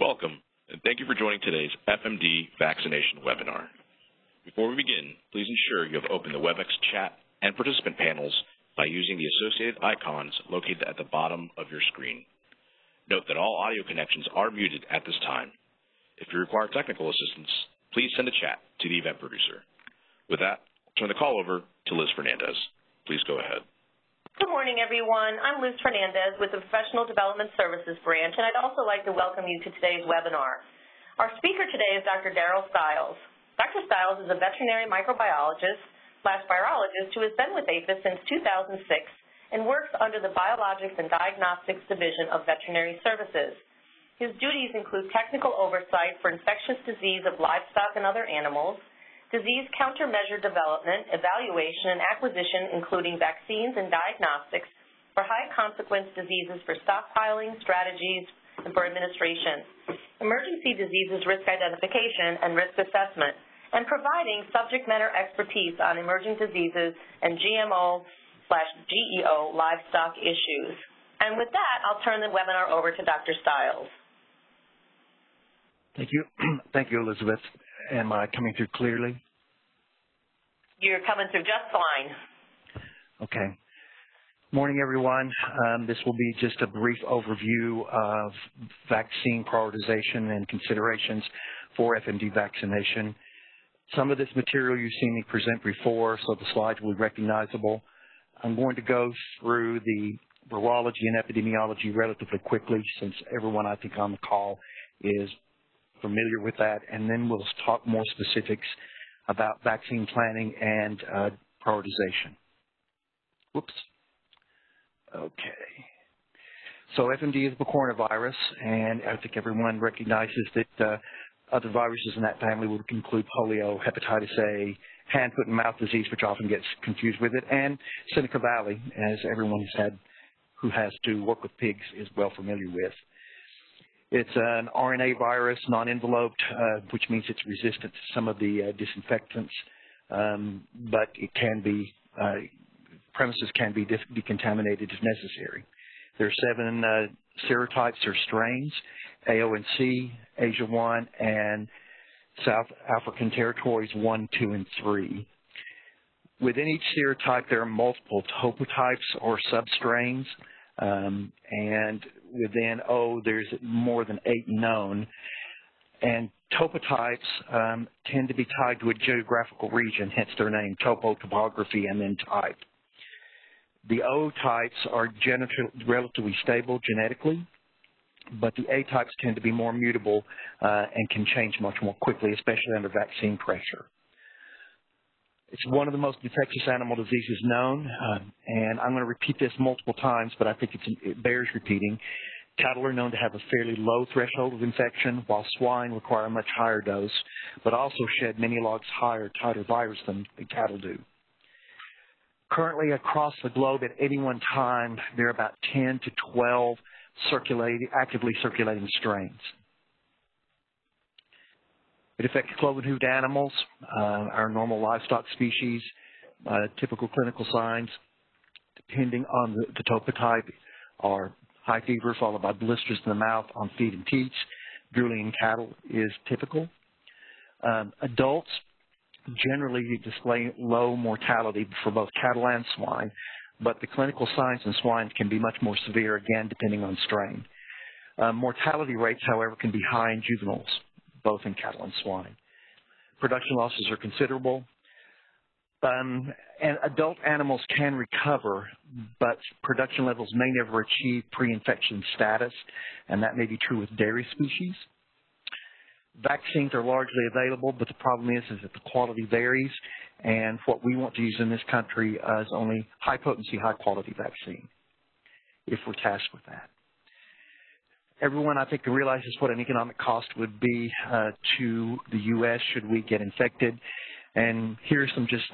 Welcome, and thank you for joining today's FMD Vaccination webinar. Before we begin, please ensure you have opened the WebEx chat and participant panels by using the associated icons located at the bottom of your screen. Note that all audio connections are muted at this time. If you require technical assistance, please send a chat to the event producer. With that, I'll turn the call over to Liz Fernandez. Please go ahead. Good morning, everyone. I'm Liz Fernandez with the Professional Development Services Branch, and I'd also like to welcome you to today's webinar. Our speaker today is Dr. Darrel Stules. Dr. Stules is a veterinary microbiologist/virologist who has been with APHIS since 2006 and works under the Biologics and Diagnostics Division of Veterinary Services. His duties include technical oversight for infectious disease of livestock and other animals, disease countermeasure development, evaluation, and acquisition, including vaccines and diagnostics for high-consequence diseases for stockpiling, strategies, and for administration, emergency diseases risk identification and risk assessment, and providing subject matter expertise on emerging diseases and GMO/GEO livestock issues. And with that, I'll turn the webinar over to Dr. Stules. Thank you. Thank you, Elizabeth. Am I coming through clearly? You're coming through just fine. Okay. Morning, everyone. This will be just a brief overview of vaccine prioritization and considerations for FMD vaccination. Some of this material you've seen me present before, so the slides will be recognizable. I'm going to go through the virology and epidemiology relatively quickly, since everyone I think on the call is familiar with that, and then we'll talk more specifics about vaccine planning and prioritization. Whoops. Okay. So FMD is the coronavirus, and I think everyone recognizes that other viruses in that family would include polio, hepatitis A, hand, foot, and mouth disease, which often gets confused with it, and Seneca Valley, as everyone who has to work with pigs is well familiar with. It's an RNA virus, non-enveloped, which means it's resistant to some of the disinfectants, but it can be, premises can be decontaminated if necessary. There are 7 serotypes or strains: AO and C, Asia 1, and South African territories 1, 2, and 3. Within each serotype, there are multiple topotypes or substrains, and within O, there's more than 8 known. And topotypes tend to be tied to a geographical region, hence their name, topo, topography, and then type. The O types are relatively stable genetically, but the A types tend to be more mutable and can change much more quickly, especially under vaccine pressure. It's one of the most infectious animal diseases known, and I'm going to repeat this multiple times, but I think it bears repeating. Cattle are known to have a fairly low threshold of infection, while swine require a much higher dose, but also shed many logs higher, tighter virus than cattle do. Currently, across the globe at any one time, there are about 10 to 12 actively circulating strains. It affects cloven-hooved animals, our normal livestock species. Typical clinical signs, depending on the topotype, are high fever followed by blisters in the mouth, on feet and teats. Drooling in cattle is typical. Adults generally display low mortality for both cattle and swine, but the clinical signs in swine can be much more severe, again, depending on strain. Mortality rates, however, can be high in juveniles, both in cattle and swine. Production losses are considerable. And adult animals can recover, but production levels may never achieve pre-infection status, and that may be true with dairy species. Vaccines are largely available, but the problem is that the quality varies, and what we want to use in this country is only high-potency, high-quality vaccine, if we're tasked with that. Everyone, I think, realizes what an economic cost would be to the U.S. should we get infected. And here's some just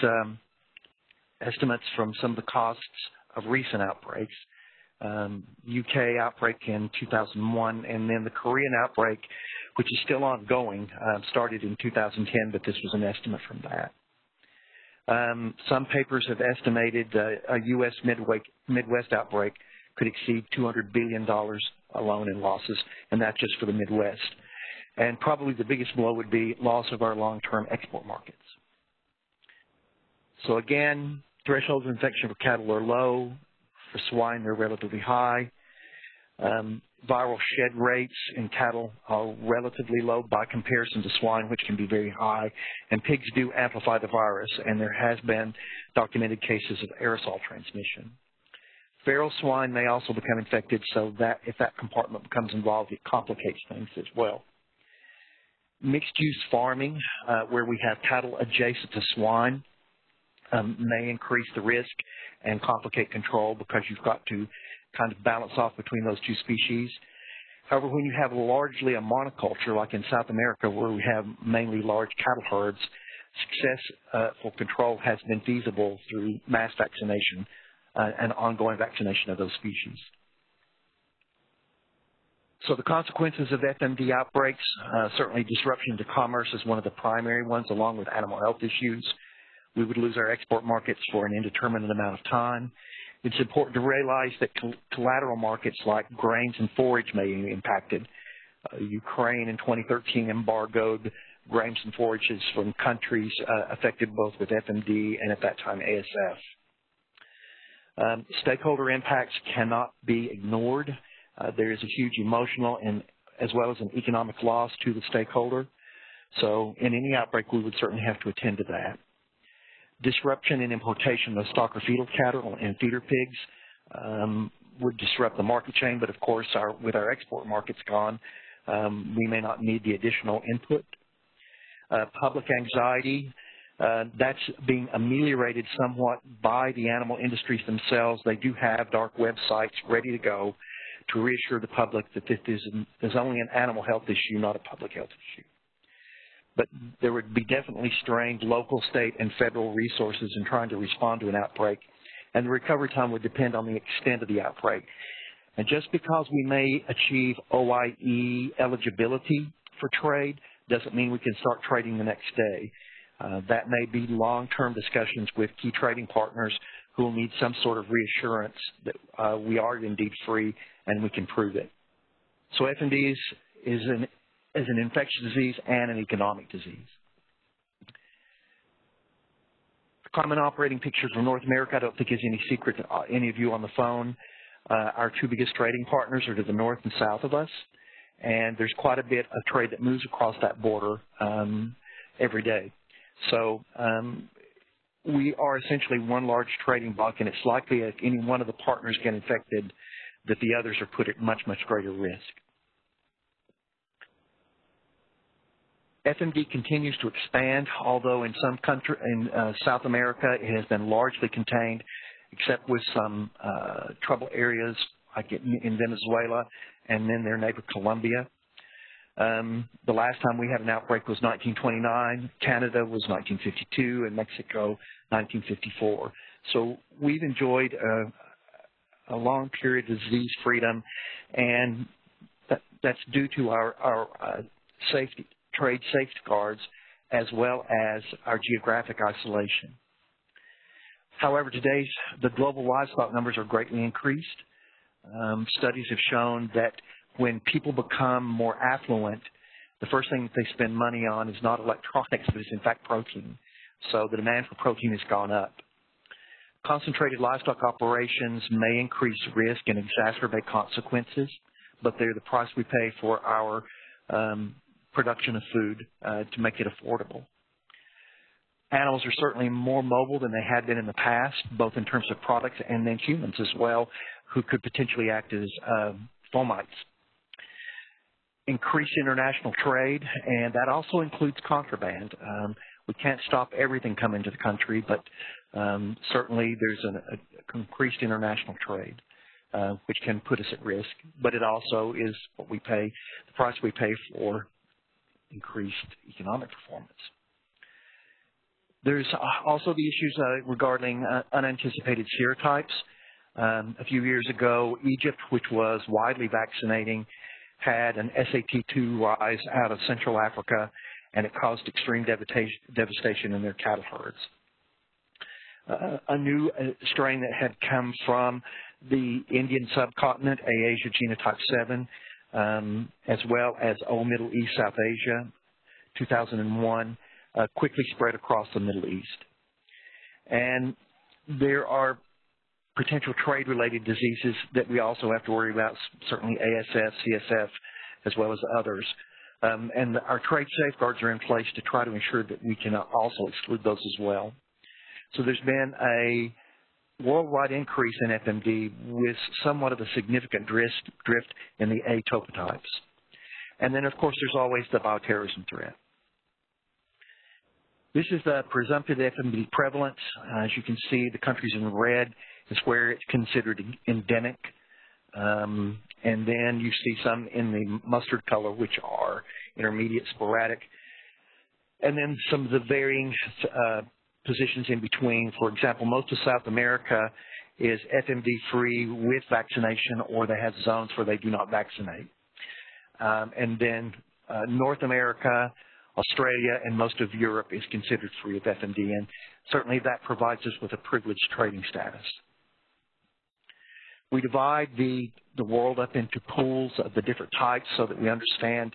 estimates from some of the costs of recent outbreaks. UK outbreak in 2001, and then the Korean outbreak, which is still ongoing, started in 2010, but this was an estimate from that. Some papers have estimated a U.S. Midwest outbreak could exceed $200 billion alone in losses, and that's just for the Midwest. And probably the biggest blow would be loss of our long-term export markets. So again, thresholds of infection for cattle are low. For swine, they're relatively high. Viral shed rates in cattle are relatively low by comparison to swine, which can be very high. And pigs do amplify the virus, and there has been documented cases of aerosol transmission. Feral swine may also become infected, so that if that compartment becomes involved, it complicates things as well. Mixed-use farming, where we have cattle adjacent to swine, may increase the risk and complicate control because you've got to kind of balance off between those two species. However, when you have largely a monoculture, like in South America, where we have mainly large cattle herds, success for control has been feasible through mass vaccination and ongoing vaccination of those species. So the consequences of FMD outbreaks, certainly disruption to commerce is one of the primary ones, along with animal health issues. We would lose our export markets for an indeterminate amount of time. It's important to realize that collateral markets like grains and forage may be impacted. Ukraine in 2013 embargoed grains and forages from countries affected both with FMD and at that time ASF. Stakeholder impacts cannot be ignored. There is a huge emotional and as well as an economic loss to the stakeholder. So in any outbreak, we would certainly have to attend to that. Disruption in importation of stock or fetal cattle and feeder pigs would disrupt the market chain, but of course, with our export markets gone, we may not need the additional input. Public anxiety, that's being ameliorated somewhat by the animal industries themselves. They do have dark websites ready to go to reassure the public that this is only an animal health issue, not a public health issue. But there would be definitely strained local, state, and federal resources in trying to respond to an outbreak, and the recovery time would depend on the extent of the outbreak. And just because we may achieve OIE eligibility for trade doesn't mean we can start trading the next day. That may be long-term discussions with key trading partners who will need some sort of reassurance that we are indeed free and we can prove it. So FMD is an infectious disease and an economic disease. The common operating pictures from North America, I don't think is any secret to any of you on the phone. Our two biggest trading partners are to the north and south of us, and there's quite a bit of trade that moves across that border every day. So we are essentially one large trading block, and it's likely if any one of the partners get infected that the others are put at much, much greater risk. FMD continues to expand, although in some countries in South America it has been largely contained, except with some trouble areas like in Venezuela and then their neighbor Colombia. The last time we had an outbreak was 1929, Canada was 1952, and Mexico 1954. So we've enjoyed a long period of disease freedom, and that's due to our trade safeguards as well as our geographic isolation. However, the global livestock numbers are greatly increased. Studies have shown that when people become more affluent, the first thing that they spend money on is not electronics, but it's in fact protein. So the demand for protein has gone up. Concentrated livestock operations may increase risk and exacerbate consequences, but they're the price we pay for our production of food to make it affordable. Animals are certainly more mobile than they had been in the past, both in terms of products and then humans as well, who could potentially act as fomites. Increased international trade, and that also includes contraband. We can't stop everything coming to the country, but certainly there's an increased international trade, which can put us at risk, but it also is what we pay, the price we pay for increased economic performance. There's also the issues regarding unanticipated serotypes. A few years ago, Egypt, which was widely vaccinating, had an SAT2 rise out of Central Africa, and it caused extreme devastation in their cattle herds. A new strain that had come from the Indian subcontinent, Asia genotype 7, as well as Middle East, South Asia, 2001, quickly spread across the Middle East. And there are potential trade-related diseases that we also have to worry about, certainly ASF, CSF, as well as others. And our trade safeguards are in place to try to ensure that we can also exclude those as well. So there's been a worldwide increase in FMD with somewhat of a significant drift in the A topotypes. And then, of course, there's always the bioterrorism threat. This is the presumptive FMV prevalence. As you can see, the countries in red is where it's considered endemic. And then you see some in the mustard color, which are intermediate sporadic. And then some of the varying positions in between. For example, most of South America is FMD-free with vaccination, or they have zones where they do not vaccinate. And then North America, Australia, and most of Europe is considered free of FMD, and certainly that provides us with a privileged trading status. We divide the world up into pools of the different types so that we understand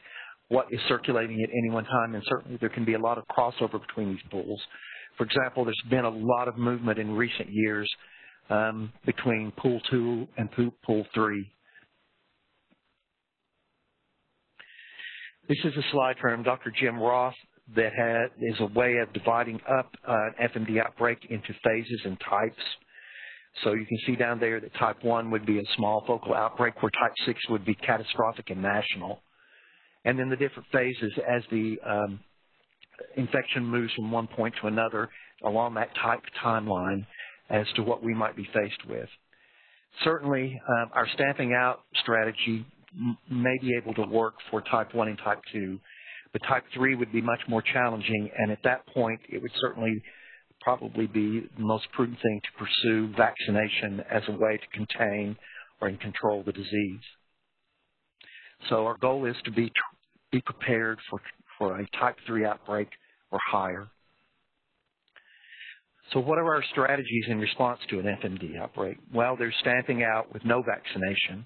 what is circulating at any one time, and certainly there can be a lot of crossover between these pools. For example, there's been a lot of movement in recent years between Pool 2 and Pool 3. This is a slide from Dr. Jim Roth that is a way of dividing up an FMD outbreak into phases and types. So you can see down there that type 1 would be a small focal outbreak, where type 6 would be catastrophic and national. And then the different phases as the infection moves from one point to another along that type timeline as to what we might be faced with. Certainly, our stamping out strategy may be able to work for type 1 and type 2, but type 3 would be much more challenging, and at that point, it would certainly probably be the most prudent thing to pursue vaccination as a way to contain or control the disease. So our goal is to be prepared for a type 3 outbreak or higher. So what are our strategies in response to an FMD outbreak? Well, there's stamping out with no vaccination.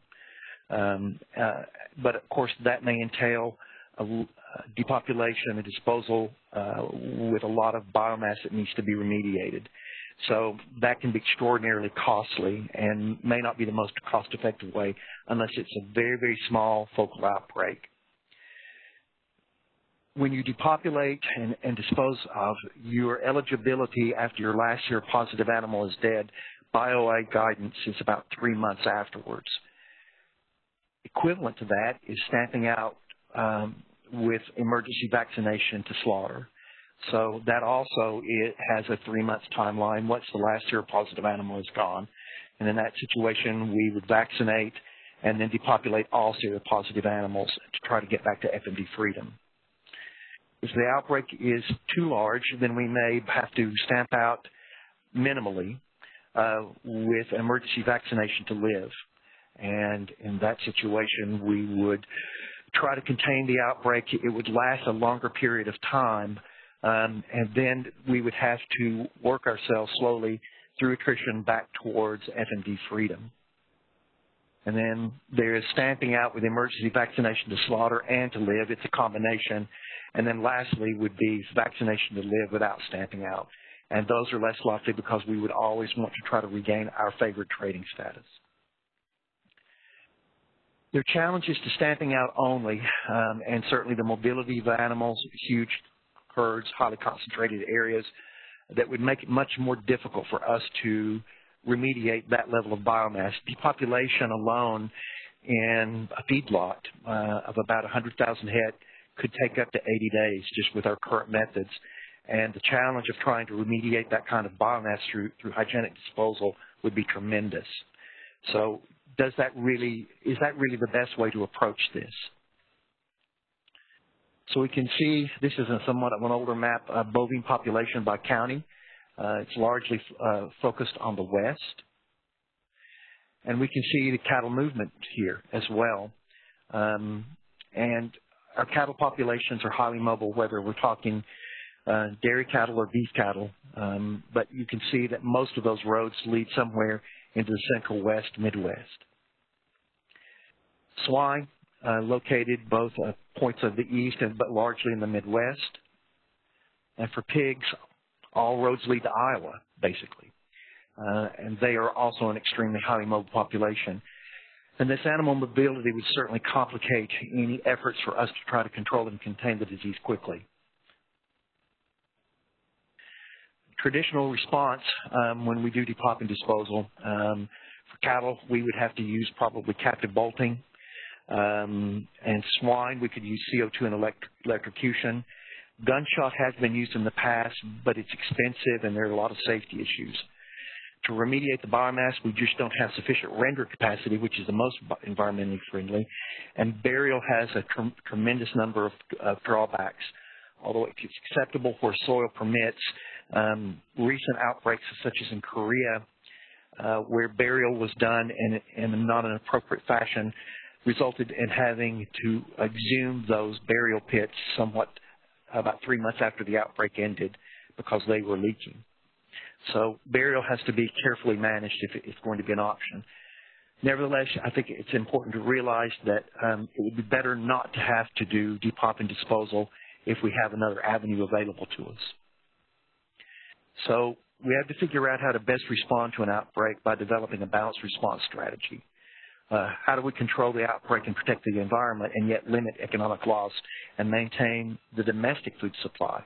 But of course that may entail a depopulation and disposal with a lot of biomass that needs to be remediated. So that can be extraordinarily costly and may not be the most cost-effective way unless it's a very, very small focal outbreak. When you depopulate and dispose of, your eligibility after your last seropositive animal is dead, BioA guidance is about 3 months afterwards. Equivalent to that is stamping out with emergency vaccination to slaughter. So that also has a 3-month timeline once the last seropositive animal is gone. And in that situation, we would vaccinate and then depopulate all seropositive animals to try to get back to FMD freedom. If the outbreak is too large, then we may have to stamp out minimally with emergency vaccination to live. And in that situation, we would try to contain the outbreak. It would last a longer period of time, and then we would have to work ourselves slowly through attrition back towards FMD freedom. And then there is stamping out with emergency vaccination to slaughter and to live. It's a combination. And then lastly would be vaccination to live without stamping out. And those are less likely because we would always want to try to regain our favored trading status. There are challenges to stamping out only, and certainly the mobility of animals, huge herds, highly concentrated areas, that would make it much more difficult for us to remediate that level of biomass. Depopulation alone in a feedlot of about 100,000 head could take up to 80 days just with our current methods. And the challenge of trying to remediate that kind of biomass through hygienic disposal would be tremendous. So is that really the best way to approach this? So we can see this is somewhat of an older map of bovine population by county. It's largely focused on the west. And we can see the cattle movement here as well. And our cattle populations are highly mobile, whether we're talking dairy cattle or beef cattle. But you can see that most of those roads lead somewhere into the Central West, Midwest. Swine, located both points of the east but largely in the Midwest. And for pigs, all roads lead to Iowa, basically. And they are also an extremely highly mobile population. And this animal mobility would certainly complicate any efforts for us to try to control and contain the disease quickly. Traditional response when we do depopping disposal, for cattle, we would have to use probably captive bolting. And swine, we could use CO2 and electrocution. Gunshot has been used in the past, but it's expensive and there are a lot of safety issues. To remediate the biomass, we just don't have sufficient render capacity, which is the most environmentally friendly, and burial has a tremendous number of drawbacks. Although it's acceptable where soil permits, recent outbreaks such as in Korea, where burial was done in not an appropriate fashion, resulted in having to exhume those burial pits somewhat about 3 months after the outbreak ended because they were leaking. So burial has to be carefully managed if it's going to be an option. Nevertheless, I think it's important to realize that it would be better not to have to do depop and disposal if we have another avenue available to us. So we have to figure out how to best respond to an outbreak by developing a balanced response strategy. How do we control the outbreak and protect the environment and yet limit economic loss and maintain the domestic food supply?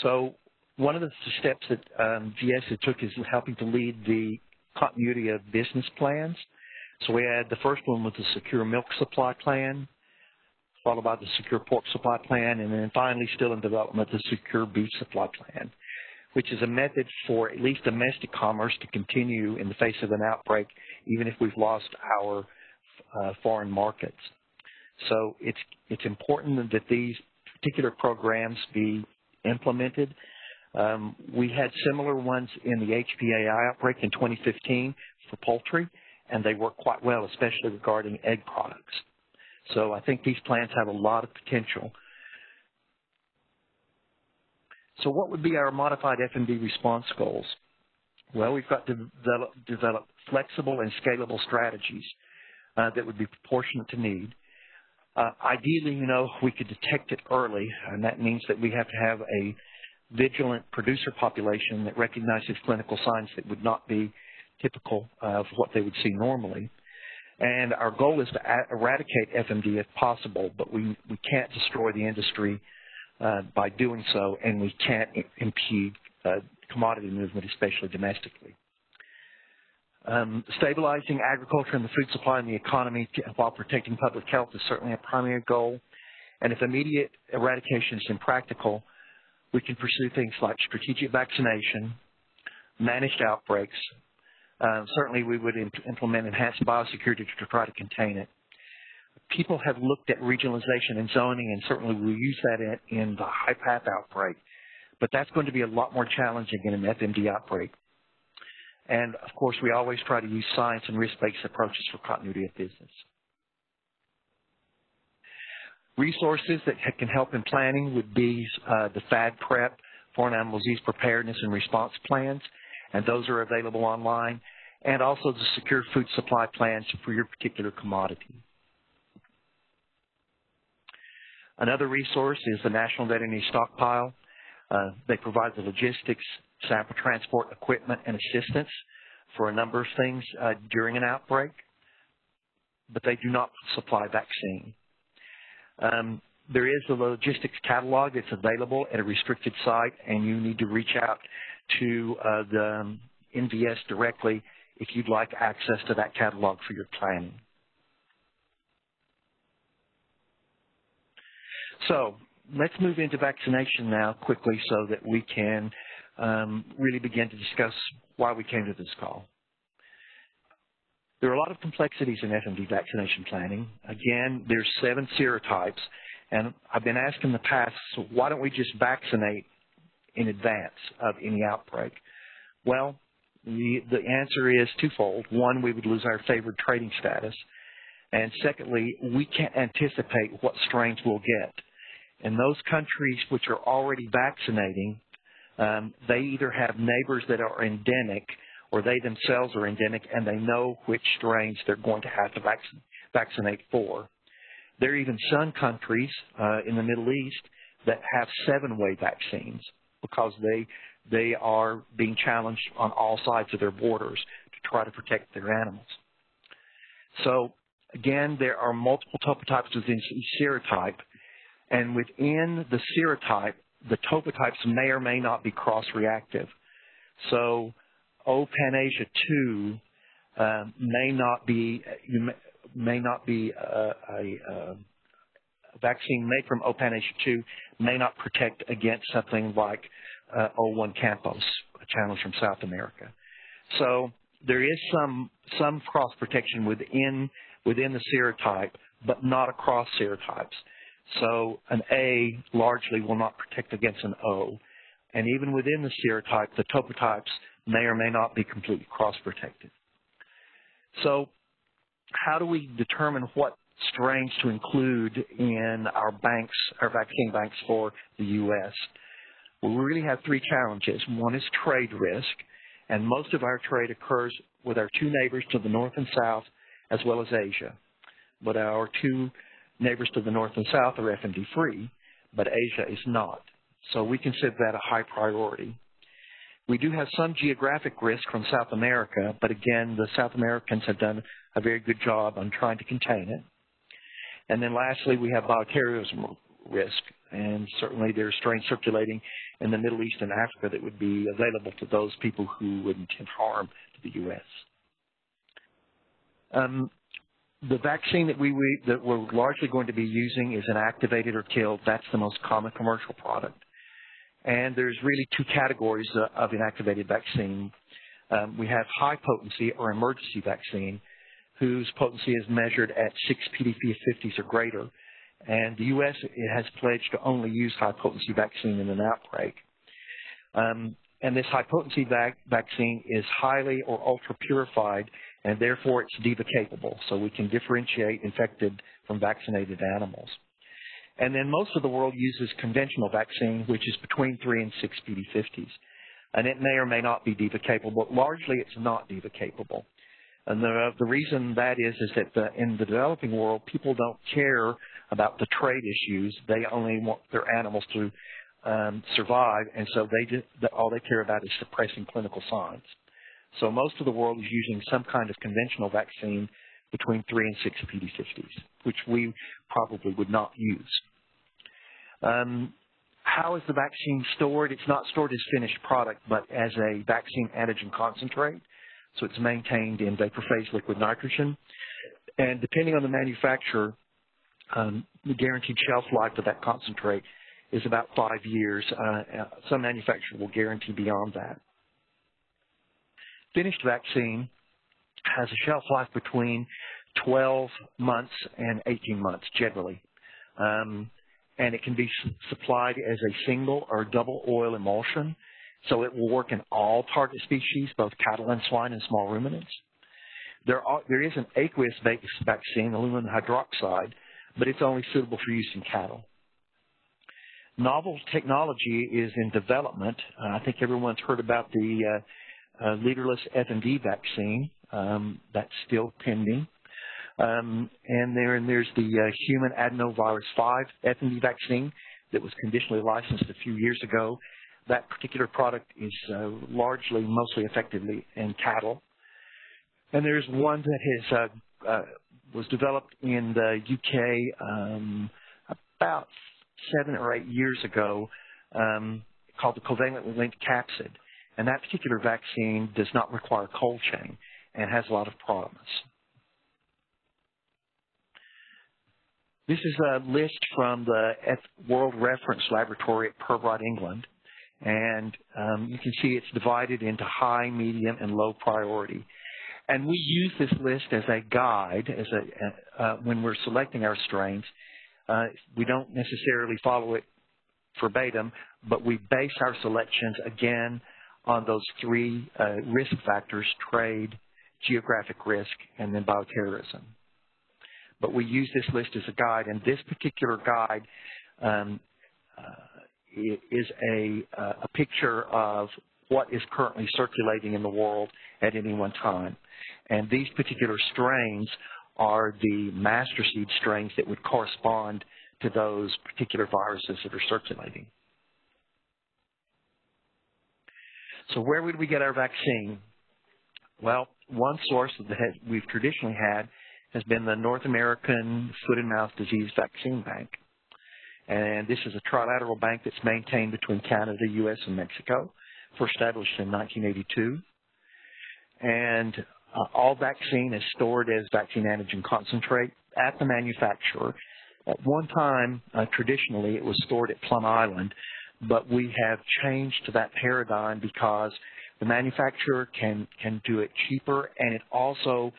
So one of the steps that GS took is helping to lead the continuity of business plans. So we had the first one was the secure milk supply plan, followed by the secure pork supply plan, and then finally still in development the secure beef supply plan, which is a method for at least domestic commerce to continue in the face of an outbreak, even if we've lost our foreign markets. So it's important that these particular programs be implemented. We had similar ones in the HPAI outbreak in 2015 for poultry, and they work quite well, especially regarding egg products. So I think these plans have a lot of potential. So what would be our modified FMD response goals? Well, we've got to develop flexible and scalable strategies that would be proportionate to need. Ideally, we could detect it early, and that means that we have to have a vigilant producer population that recognizes clinical signs that would not be typical of what they would see normally. And our goal is to eradicate FMD if possible, but we can't destroy the industry by doing so, and we can't impede commodity movement, especially domestically. Stabilizing agriculture and the food supply and the economy while protecting public health is certainly a primary goal. And if immediate eradication is impractical, we can pursue things like strategic vaccination, managed outbreaks. Certainly we would implement enhanced biosecurity to try to contain it. People have looked at regionalization and zoning, and certainly we'll use that in the high path outbreak. But that's going to be a lot more challenging in an FMD outbreak. And, of course, we always try to use science and risk-based approaches for continuity of business. Resources that can help in planning would be the FAD prep, foreign animal disease preparedness and response plans, and those are available online, and also the secure food supply plans for your particular commodity. Another resource is the National Veterinary Stockpile. They provide the logistics, sample transport, equipment, and assistance for a number of things during an outbreak, but they do not supply vaccine. There is a logistics catalog that's available at a restricted site, and you need to reach out to the NVS directly if you'd like access to that catalog for your planning. So let's move into vaccination now quickly so that we can really begin to discuss why we came to this call. There are a lot of complexities in FMD vaccination planning. Again, there's 7 serotypes, and I've been asked in the past, so why don't we just vaccinate in advance of any outbreak? Well, the answer is twofold. One, we would lose our favored trading status, and secondly, we can't anticipate what strains we'll get. In those countries which are already vaccinating, they either have neighbors that are endemic or they themselves are endemic, and they know which strains they're going to have to vaccinate for. There are even some countries in the Middle East that have 7-way vaccines because they are being challenged on all sides of their borders to try to protect their animals. So, again, there are multiple topotypes within each serotype, and within the serotype, the topotypes may or may not be cross-reactive. So, O. panasia 2 may not be a vaccine made from O. panasia 2 may not protect against something like O1 campos, a challenge from South America. So there is some cross protection within the serotype, but not across serotypes. So an A largely will not protect against an O, and even within the serotype, the topotypes may or may not be completely cross-protected. So how do we determine what strains to include in our vaccine banks for the U.S.? Well, we really have 3 challenges. One is trade risk, and most of our trade occurs with our 2 neighbors to the north and south, as well as Asia. But our 2 neighbors to the north and south are FMD-free, but Asia is not. So we consider that a high priority. We do have some geographic risk from South America, but again, the South Americans have done a very good job on trying to contain it. And then lastly, we have bioterrorism risk, and certainly there are strains circulating in the Middle East and Africa that would be available to those people who would intend harm to the U.S. The vaccine that we're largely going to be using is Inactivated or killed. That's the most common commercial product. And there's really 2 categories of inactivated vaccine. We have high potency or emergency vaccine, whose potency is measured at 6 PDP50s or greater. And the U.S. has pledged to only use high potency vaccine in an outbreak. And this high potency vaccine is highly or ultra purified, and therefore it's DIVA capable, so we can differentiate infected from vaccinated animals. And then most of the world uses conventional vaccine, which is between 3 and 6 PD50s. And it may or may not be DIVA capable, but largely it's not DIVA capable. And the reason that is that in the developing world, people don't care about the trade issues. They only want their animals to survive, and so all they care about is suppressing clinical signs. So most of the world is using some kind of conventional vaccine between 3 and 6 PD50s, which we probably would not use. How is the vaccine stored? It's not stored as finished product, but as a vaccine antigen concentrate. So it's maintained in vapor phase liquid nitrogen. And depending on the manufacturer, the guaranteed shelf life of that concentrate is about 5 years. Some manufacturer will guarantee beyond that. Finished vaccine has a shelf life between 12 months and 18 months, generally. And it can be supplied as a single or double oil emulsion, so it will work in all target species, both cattle and swine and small ruminants. There is an aqueous-based vaccine, aluminum hydroxide, but it's only suitable for use in cattle. Novel technology is in development. I think everyone's heard about the leaderless FMD vaccine. That's still pending. And there's the human adenovirus 5 FMD vaccine that was conditionally licensed a few years ago. That particular product is mostly effectively in cattle. And there's one that was developed in the UK about 7 or 8 years ago called the covalently linked capsid. And that particular vaccine does not require cold chain and has a lot of promise. This is a list from the World Reference Laboratory at Purbeck, England. And you can see it's divided into high, medium, and low priority. And we use this list as a guide when we're selecting our strains. We don't necessarily follow it verbatim, but we base our selections, again, on those 3 risk factors: trade, geographic risk, and then bioterrorism. But we use this list as a guide, and this particular guide is a picture of what is currently circulating in the world at any one time. And these particular strains are the master seed strains that would correspond to those particular viruses that are circulating. So where would we get our vaccine? Well, one source that we've traditionally had has been the North American Foot and Mouth Disease Vaccine Bank. And this is a trilateral bank that's maintained between Canada, U.S., and Mexico, first established in 1982. And all vaccine is stored as vaccine antigen concentrate at the manufacturer. At one time, traditionally, it was stored at Plum Island, but we have changed to that paradigm because the manufacturer can do it cheaper, and it also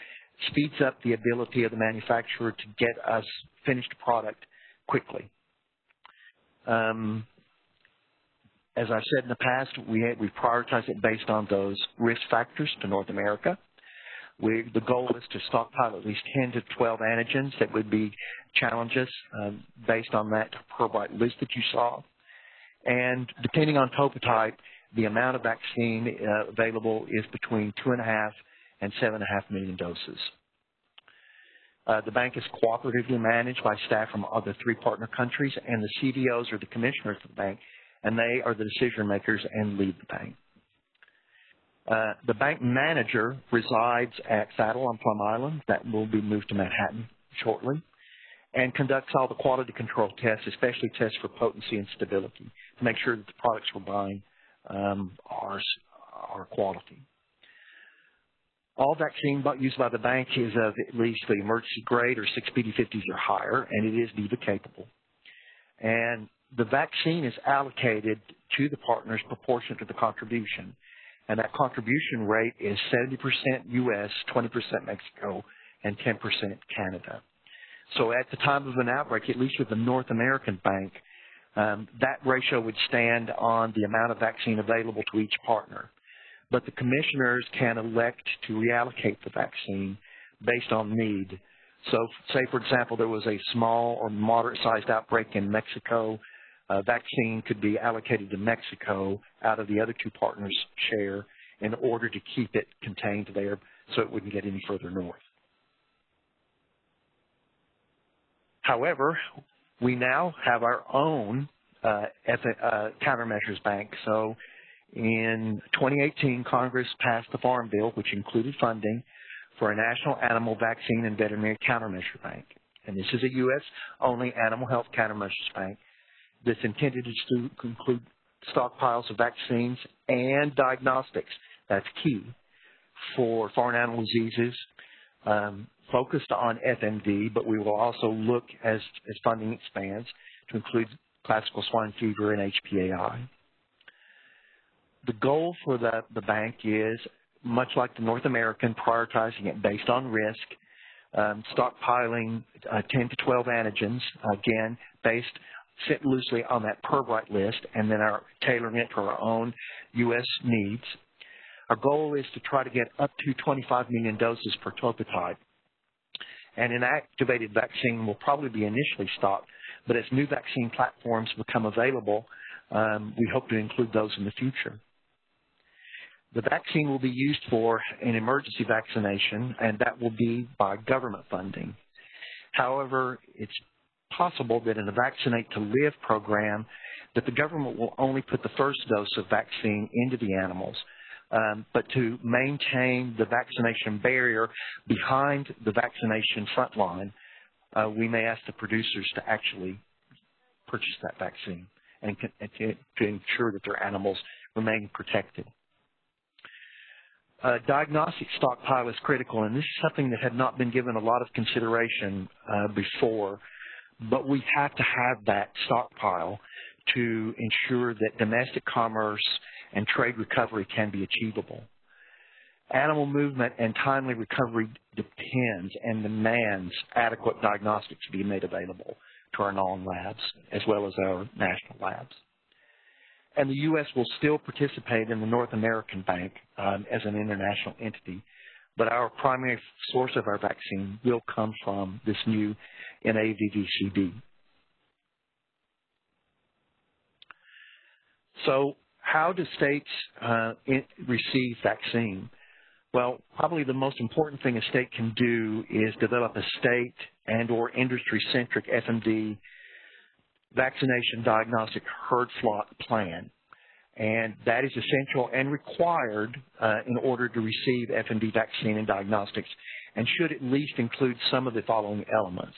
speeds up the ability of the manufacturer to get us finished product quickly. As I've said in the past, we prioritize it based on those risk factors to North America. The goal is to stockpile at least 10 to 12 antigens that would be challenges based on that per byte list that you saw. And depending on topotype, the amount of vaccine available is between 2.5 and 7.5 million doses. The bank is cooperatively managed by staff from other 3 partner countries, and the CDOs are the commissioners of the bank, and they are the decision makers and lead the bank. The bank manager resides at Saddle on Plum Island. That will be moved to Manhattan shortly, and conducts all the quality control tests, especially tests for potency and stability, to make sure that the products we're buying are quality. All vaccine used by the bank is of at least the emergency grade or 6 PD50s or higher, and it is DIVA capable. And the vaccine is allocated to the partners proportionate to the contribution. And that contribution rate is 70% U.S., 20% Mexico, and 10% Canada. So at the time of an outbreak, at least with the North American bank, that ratio would stand on the amount of vaccine available to each partner. But the commissioners can elect to reallocate the vaccine based on need. So say, for example, there was a small or moderate-sized outbreak in Mexico, vaccine could be allocated to Mexico out of the other 2 partners' share in order to keep it contained there so it wouldn't get any further north. However, we now have our own countermeasures bank. So in 2018, Congress passed the Farm Bill, which included funding for a national animal vaccine and veterinary countermeasure bank. And this is a U.S.-only animal health countermeasures bank that's intended to include stockpiles of vaccines and diagnostics. That's key for foreign animal diseases, focused on FMD, but we will also look as funding expands to include classical swine fever and HPAI. The goal for the bank is, much like the North American, prioritizing it based on risk, stockpiling 10 to 12 antigens, again, sit loosely on that per byte list, and then tailoring it to our own U.S. needs. Our goal is to try to get up to 25 million doses per topotype. And inactivated vaccine will probably be initially stocked, but as new vaccine platforms become available, we hope to include those in the future. The vaccine will be used for an emergency vaccination, and that will be by government funding. However, it's possible that in a Vaccinate to Live program that the government will only put the first dose of vaccine into the animals, but to maintain the vaccination barrier behind the vaccination front line, we may ask the producers to actually purchase that vaccine and to ensure that their animals remain protected. Diagnostic stockpile is critical, and this is something that had not been given a lot of consideration before, but we have to have that stockpile to ensure that domestic commerce and trade recovery can be achievable. Animal movement and timely recovery depends and demands adequate diagnostics to be made available to our non-labs as well as our national labs. And the U.S. will still participate in the North American Bank as an international entity, but our primary source of our vaccine will come from this new NAVVCB. So how do states receive vaccine? Well, probably the most important thing a state can do is develop a state and or industry-centric FMD vaccination diagnostic herd flock plan. And that is essential and required in order to receive FMD vaccine and diagnostics, and should at least include some of the following elements.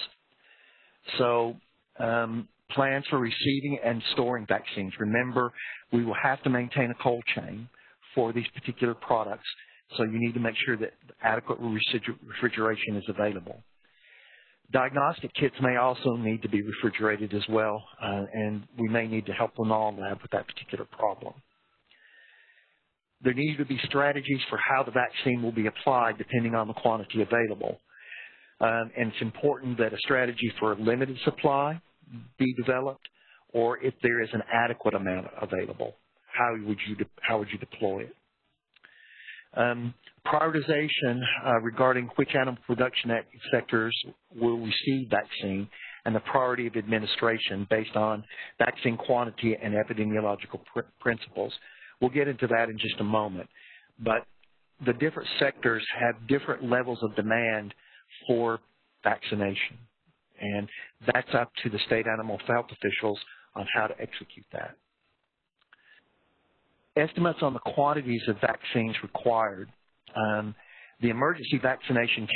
So plans for receiving and storing vaccines. Remember, we will have to maintain a cold chain for these particular products, so you need to make sure that adequate refrigeration is available. Diagnostic kits may also need to be refrigerated as well, and we may need to help the non-lab with that particular problem. There need to be strategies for how the vaccine will be applied depending on the quantity available. And it's important that a strategy for a limited supply be developed, or if there is an adequate amount available, how would you deploy it? Prioritization regarding which animal production sectors will receive vaccine and the priority of administration based on vaccine quantity and epidemiological principles. We'll get into that in just a moment. But the different sectors have different levels of demand for vaccination, and that's up to the state animal health officials on how to execute that. Estimates on the quantities of vaccines required. The emergency vaccination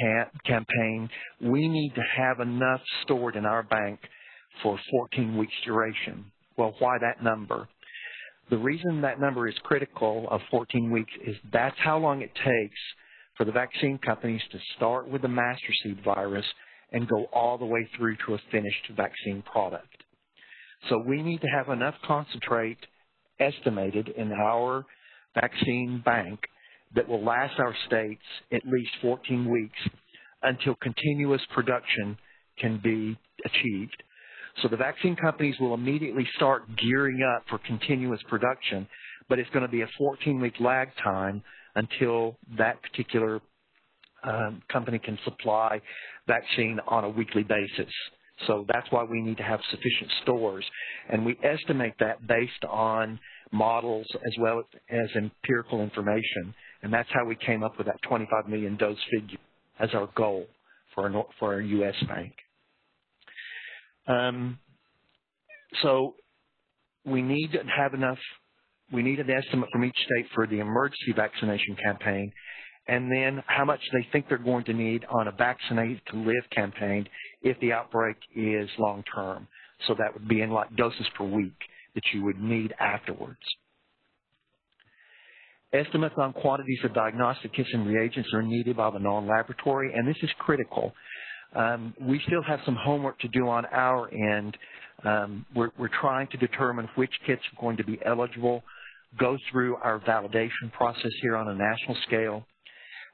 campaign, we need to have enough stored in our bank for 14 weeks duration. Well, why that number? The reason that number is critical of 14 weeks is that's how long it takes for the vaccine companies to start with the master seed virus and go all the way through to a finished vaccine product. So we need to have enough concentrate estimated in our vaccine bank that will last our states at least 14 weeks until continuous production can be achieved. So the vaccine companies will immediately start gearing up for continuous production, but it's going to be a 14-week lag time until that particular company can supply vaccine on a weekly basis. So that's why we need to have sufficient stores. And we estimate that based on models as well as empirical information. And that's how we came up with that 25 million dose figure as our goal for our U.S. bank. So we need to have enough, we need an estimate from each state for the emergency vaccination campaign, and then how much they think they're going to need on a vaccinate to live campaign if the outbreak is long term. So that would be in like doses per week that you would need afterwards. Estimates on quantities of diagnostic kits and reagents are needed by the non-laboratory, and this is critical. We still have some homework to do on our end. We're trying to determine which kits are going to be eligible, go through our validation process here on a national scale,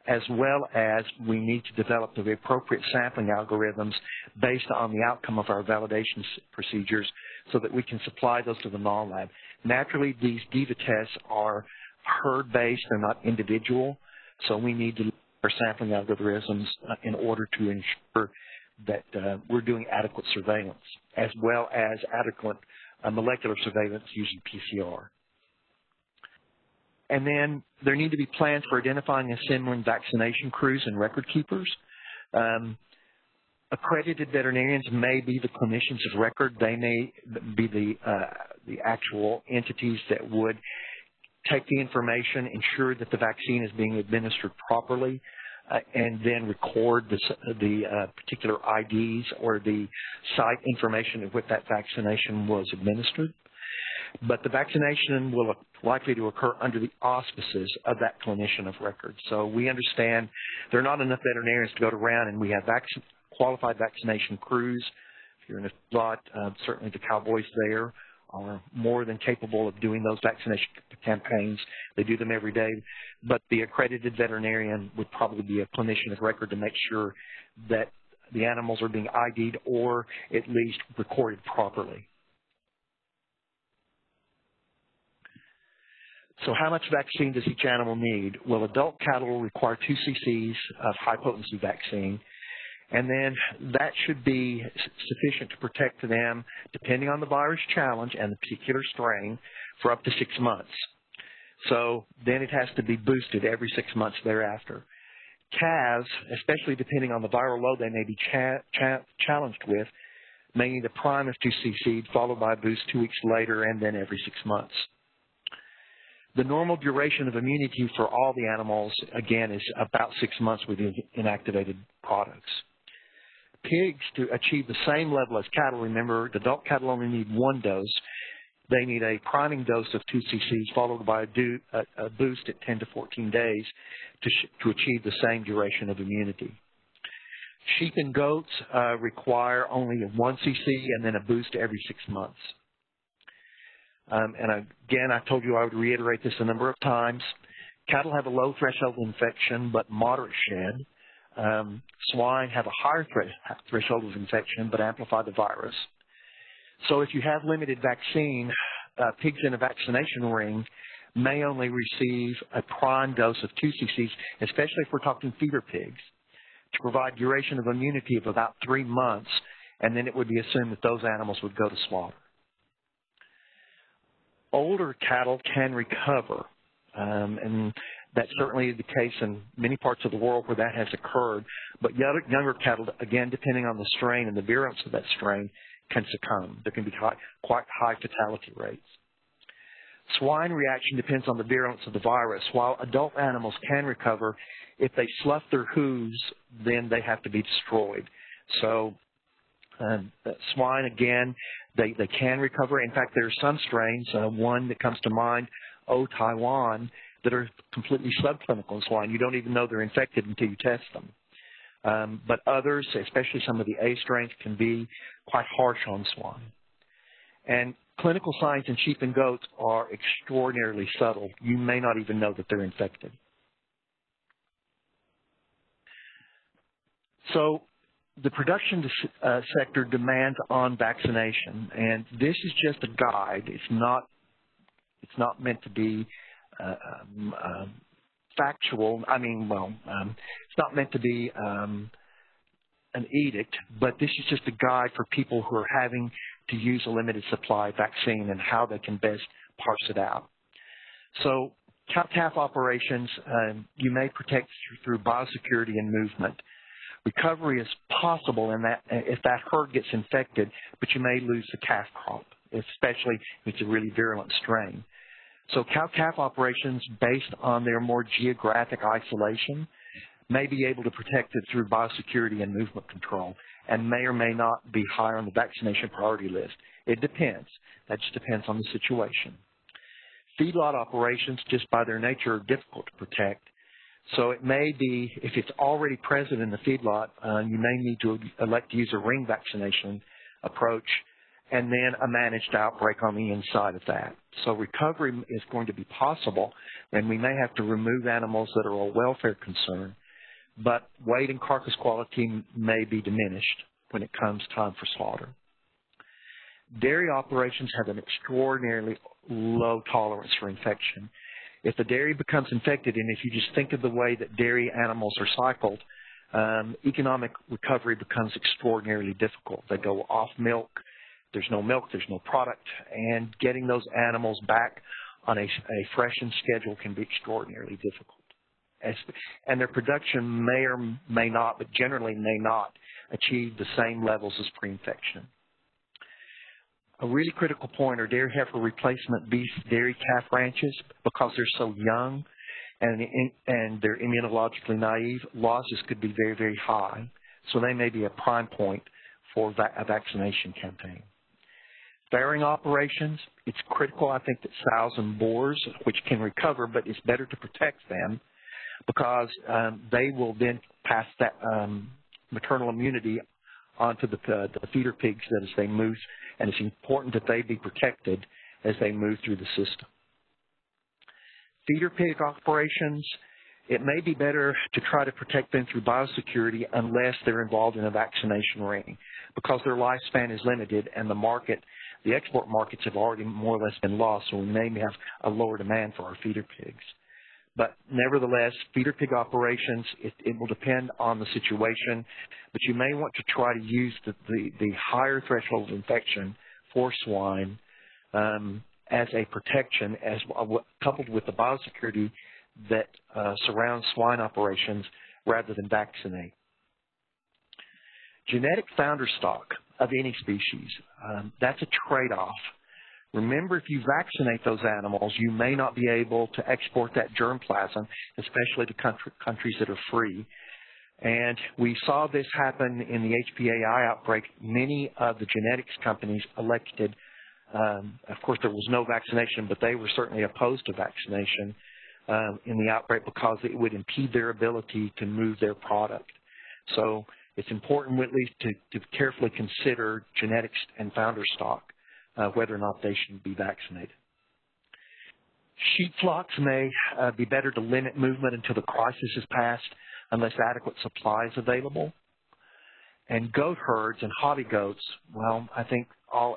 as well as we need to develop the appropriate sampling algorithms based on the outcome of our validation procedures so that we can supply those to the non-lab. Naturally, these DIVA tests are herd-based, they're not individual, so we need to our sampling algorithms in order to ensure that we're doing adequate surveillance, as well as adequate molecular surveillance using PCR. And then there need to be plans for identifying and assembling vaccination crews and record keepers. Accredited veterinarians may be the clinicians of record. They may be the actual entities that would take the information, ensure that the vaccine is being administered properly, and then record the particular IDs or the site information of what that vaccination was administered. But the vaccination will likely to occur under the auspices of that clinician of record. So we understand there are not enough veterinarians to go around, and we have qualified vaccination crews. If you're in a lot, certainly the cowboys there are more than capable of doing those vaccination campaigns. They do them every day. But the accredited veterinarian would probably be a clinician of record to make sure that the animals are being ID'd or at least recorded properly. So how much vaccine does each animal need? Well, adult cattle will require 2 cc's of high-potency vaccine, and then that should be sufficient to protect them, depending on the virus challenge and the particular strain, for up to 6 months. So then it has to be boosted every 6 months thereafter. calves, especially depending on the viral load they may be challenged with, may need a prime of 2 cc followed by a boost 2 weeks later and then every 6 months. The normal duration of immunity for all the animals, again, is about 6 months with inactivated products. Pigs, to achieve the same level as cattle, remember, the adult cattle only need 1 dose. They need a priming dose of 2 cc's followed by a boost at 10 to 14 days to achieve the same duration of immunity. Sheep and goats require only 1 cc and then a boost every 6 months. And again, I told you I would reiterate this a number of times. Cattle have a low threshold of infection but moderate shed. Swine have a higher threshold of infection but amplify the virus. So if you have limited vaccine, pigs in a vaccination ring may only receive a prime dose of 2 cc's, especially if we're talking feeder pigs, to provide duration of immunity of about 3 months, and then it would be assumed that those animals would go to slaughter. Older cattle can recover, and that's certainly the case in many parts of the world where that has occurred, but younger cattle, again, depending on the strain and the virulence of that strain, can succumb. There can be quite high fatality rates. Swine reaction depends on the virulence of the virus. While adult animals can recover, if they slough their hooves, then they have to be destroyed. So swine, again, they can recover. In fact, there are some strains, one that comes to mind, O Taiwan, that are completely subclinical in swine. You don't even know they're infected until you test them. But others, especially some of the A strains, can be quite harsh on swine. And clinical signs in sheep and goats are extraordinarily subtle. You may not even know that they're infected. So the production sector demands on vaccination, and this is just a guide. It's not meant to be factual. It's not meant to be an edict, but this is just a guide for people who are having to use a limited supply of vaccine and how they can best parse it out. So cow-calf operations, you may protect through biosecurity and movement. Recovery is possible in that if that herd gets infected, but you may lose the calf crop, especially if it's a really virulent strain. So cow-calf operations, based on their more geographic isolation, may be able to protect it through biosecurity and movement control, and may or may not be higher on the vaccination priority list. It depends. That just depends on the situation. Feedlot operations, just by their nature, are difficult to protect. So it may be, if it's already present in the feedlot, you may need to elect to use a ring vaccination approach and then a managed outbreak on the inside of that. So recovery is going to be possible, and we may have to remove animals that are a welfare concern, but weight and carcass quality may be diminished when it comes time for slaughter. Dairy operations have an extraordinarily low tolerance for infection. If the dairy becomes infected, and if you just think of the way that dairy animals are cycled, economic recovery becomes extraordinarily difficult. They go off milk. There's no milk, there's no product, and getting those animals back on a freshened schedule can be extraordinarily difficult. And their production may or may not, but generally may not, achieve the same levels as pre-infection. A really critical point are dairy heifer replacement beef dairy calf ranches. Because they're so young and they're immunologically naive, losses could be very, very high. So they may be a prime point for a vaccination campaign. Farrowing operations, it's critical, I think, that sows and boars, which can recover, but it's better to protect them because they will then pass that maternal immunity onto the feeder pigs as they move, and it's important that they be protected as they move through the system. Feeder pig operations, it may be better to try to protect them through biosecurity unless they're involved in a vaccination ring because their lifespan is limited and the export markets have already more or less been lost, so we may have a lower demand for our feeder pigs. But nevertheless, feeder pig operations, it will depend on the situation, but you may want to try to use the higher threshold of infection for swine as a protection, coupled with the biosecurity that surrounds swine operations rather than vaccinate. Genetic founder stock of any species, that's a trade-off. Remember, if you vaccinate those animals, you may not be able to export that germplasm, especially to countries that are free. And we saw this happen in the HPAI outbreak. Many of the genetics companies elected, of course there was no vaccination, but they were certainly opposed to vaccination in the outbreak because it would impede their ability to move their product. So it's important at least to carefully consider genetics and founder stock, whether or not they should be vaccinated. Sheep flocks may be better to limit movement until the crisis is passed unless adequate supply is available. And goat herds and hobby goats, well, I think all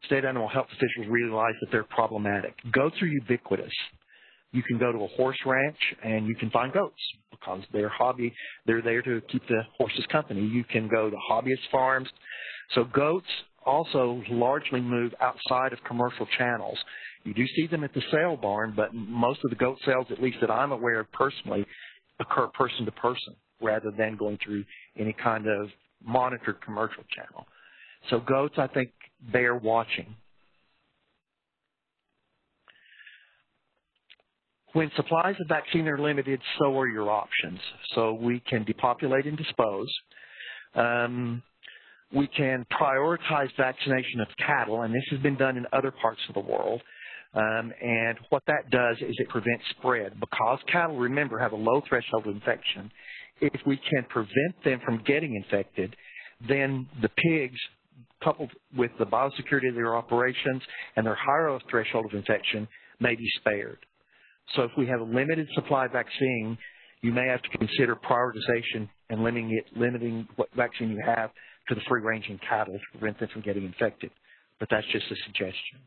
state animal health officials realize that they're problematic. Goats are ubiquitous. You can go to a horse ranch and you can find goats because they're there to keep the horses company. You can go to hobbyist farms. So goats also largely move outside of commercial channels. You do see them at the sale barn, but most of the goat sales, at least that I'm aware of personally, occur person to person rather than going through any kind of monitored commercial channel. So goats, I think, bear watching. When supplies of vaccine are limited, so are your options. So we can depopulate and dispose. We can prioritize vaccination of cattle, and this has been done in other parts of the world. And what that does is it prevents spread. Because cattle, remember, have a low threshold of infection, if we can prevent them from getting infected, then the pigs, coupled with the biosecurity of their operations and their higher threshold of infection, may be spared. So if we have a limited supply of vaccine, you may have to consider prioritization and limiting what vaccine you have to the free-ranging cattle to prevent them from getting infected. But that's just a suggestion.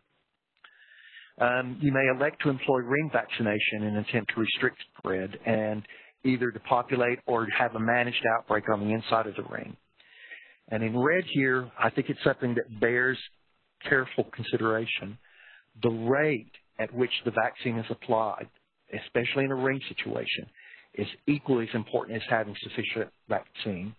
You may elect to employ ring vaccination in an attempt to restrict spread and either depopulate or have a managed outbreak on the inside of the ring. And in red here, I think it's something that bears careful consideration. The rate at which the vaccine is applied, especially in a ring situation, is equally as important as having sufficient vaccine.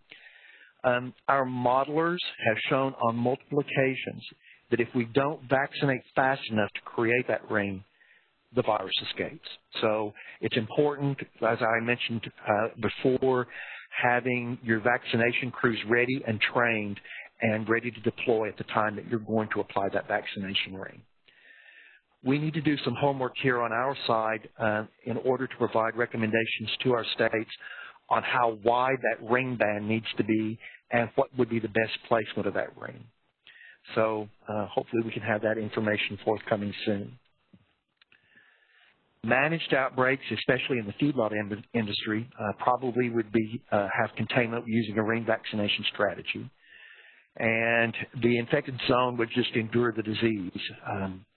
Our modelers have shown on multiple occasions that if we don't vaccinate fast enough to create that ring, the virus escapes. So it's important, as I mentioned before, having your vaccination crews ready and trained and ready to deploy at the time that you're going to apply that vaccination ring. We need to do some homework here on our side in order to provide recommendations to our states on how wide that ring band needs to be and what would be the best placement of that ring. So hopefully we can have that information forthcoming soon. Managed outbreaks, especially in the feedlot industry, probably would be have containment using a ring vaccination strategy. And the infected zone would just endure the disease.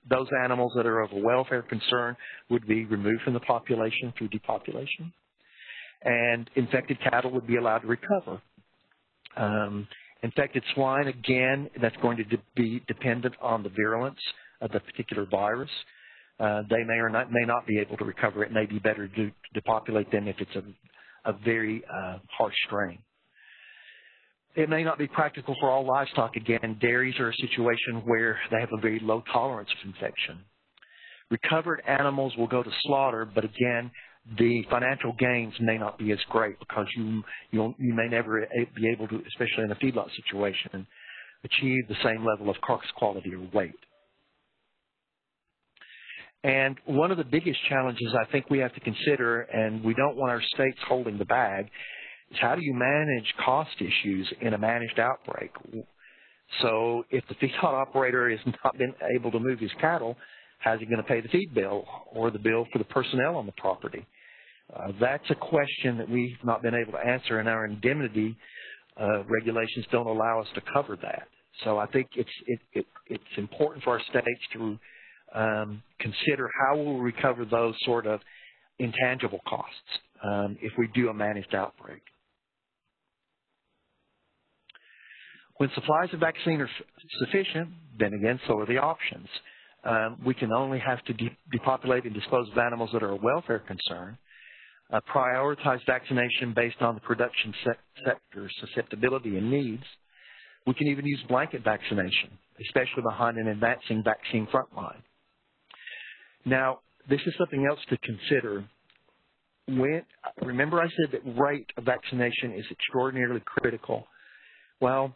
Those animals that are of a welfare concern would be removed from the population through depopulation. And infected cattle would be allowed to recover. Infected swine, again, that's going to be dependent on the virulence of the particular virus. They may or may not be able to recover. It may be better to depopulate them if it's a very harsh strain. It may not be practical for all livestock. Again, dairies are a situation where they have a very low tolerance of infection. Recovered animals will go to slaughter, but again, the financial gains may not be as great because you may never be able to, especially in a feedlot situation, achieve the same level of carcass quality or weight. And one of the biggest challenges I think we have to consider, and we don't want our states holding the bag, is how do you manage cost issues in a managed outbreak? So if the feedlot operator has not been able to move his cattle, how's he going to pay the feed bill or the bill for the personnel on the property? That's a question that we've not been able to answer, and our indemnity regulations don't allow us to cover that. So I think it's important for our states to consider how we'll recover those sort of intangible costs if we do a managed outbreak. When supplies of vaccine are sufficient, then again, so are the options. We can only have to depopulate and dispose of animals that are a welfare concern. Prioritize vaccination based on the production sector's susceptibility and needs. We can even use blanket vaccination, especially behind an advancing vaccine frontline. Now, this is something else to consider. Remember I said that rate of vaccination is extraordinarily critical. Well,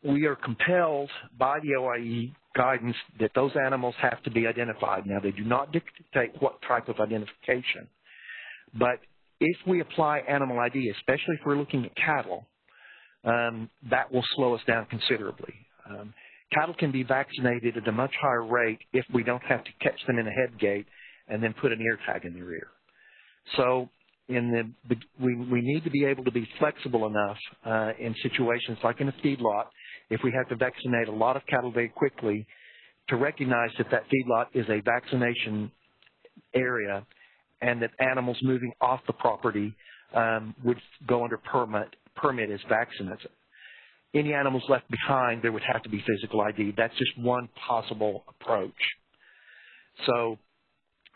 we are compelled by the OIE guidance that those animals have to be identified. Now, they do not dictate what type of identification, but if we apply animal ID, especially if we're looking at cattle, that will slow us down considerably. Cattle can be vaccinated at a much higher rate if we don't have to catch them in a head gate and then put an ear tag in their ear. So we need to be able to be flexible enough in situations like in a feedlot, if we have to vaccinate a lot of cattle very quickly, to recognize that that feedlot is a vaccination area and that animals moving off the property would go under permit as vaccinates. Any animals left behind, there would have to be physical ID. That's just one possible approach. So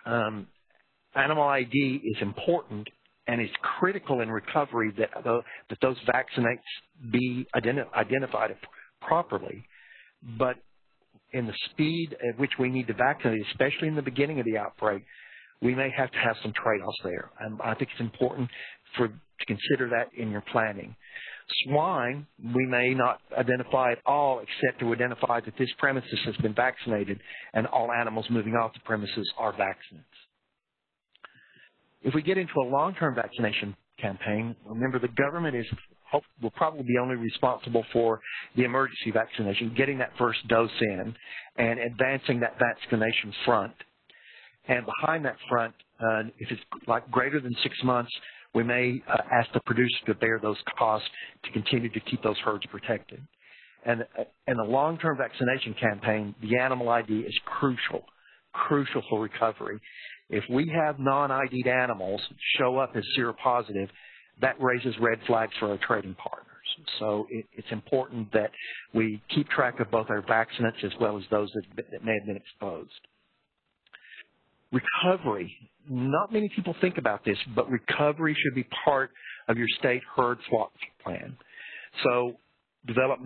animal ID is important and is critical in recovery that those vaccinates be identified properly. But in the speed at which we need to vaccinate, especially in the beginning of the outbreak, we may have to have some trade-offs there. And I think it's important to consider that in your planning. Swine, we may not identify at all except to identify that this premises has been vaccinated and all animals moving off the premises are vaccinates. If we get into a long-term vaccination campaign, remember the government will probably be only responsible for the emergency vaccination, getting that first dose in and advancing that vaccination front. And behind that front, if it's like greater than 6 months, we may ask the producer to bear those costs to continue to keep those herds protected. And in a long-term vaccination campaign, the animal ID is crucial for recovery. If we have non-ID'd animals show up as seropositive, that raises red flags for our trading partners. So it's important that we keep track of both our vaccinates as well as those that may have been exposed. Recovery. Not many people think about this, but recovery should be part of your state herd swap plan. So develop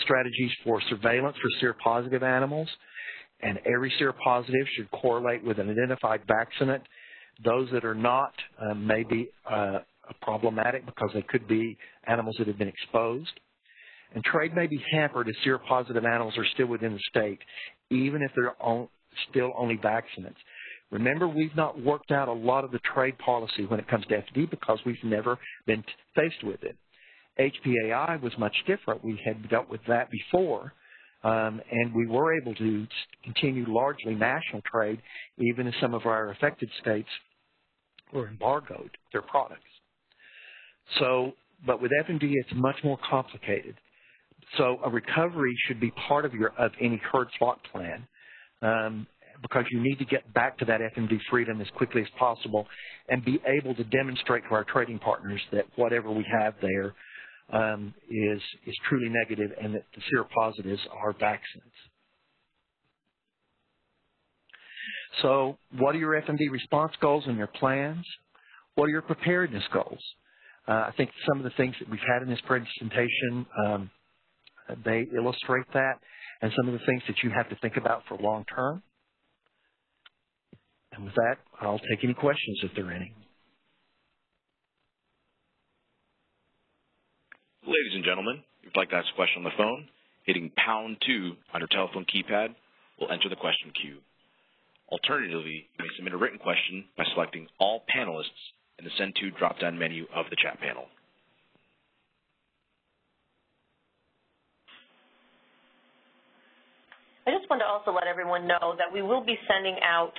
strategies for surveillance for seropositive animals, and every seropositive should correlate with an identified vaccinate. Those that are not may be problematic because they could be animals that have been exposed. And trade may be hampered if seropositive animals are still within the state, even if they're still only vaccinates. Remember, we've not worked out a lot of the trade policy when it comes to FD because we've never been faced with it. HPAI was much different. We had dealt with that before, and we were able to continue largely national trade, even as some of our affected states were embargoed their products. So, but with FMD, it's much more complicated. So a recovery should be part of any herd slot plan. Because you need to get back to that FMD freedom as quickly as possible and be able to demonstrate to our trading partners that whatever we have there is truly negative and that the seropositives are vaccinates. So what are your FMD response goals and your plans? What are your preparedness goals? I think some of the things that we've had in this presentation, they illustrate that, and some of the things that you have to think about for long term. And with that, I'll take any questions if there are any. Ladies and gentlemen, if you'd like to ask a question on the phone, hitting #2 on your telephone keypad will enter the question queue. Alternatively, you may submit a written question by selecting all panelists in the Send To drop-down menu of the chat panel. I just want to also let everyone know that we will be sending out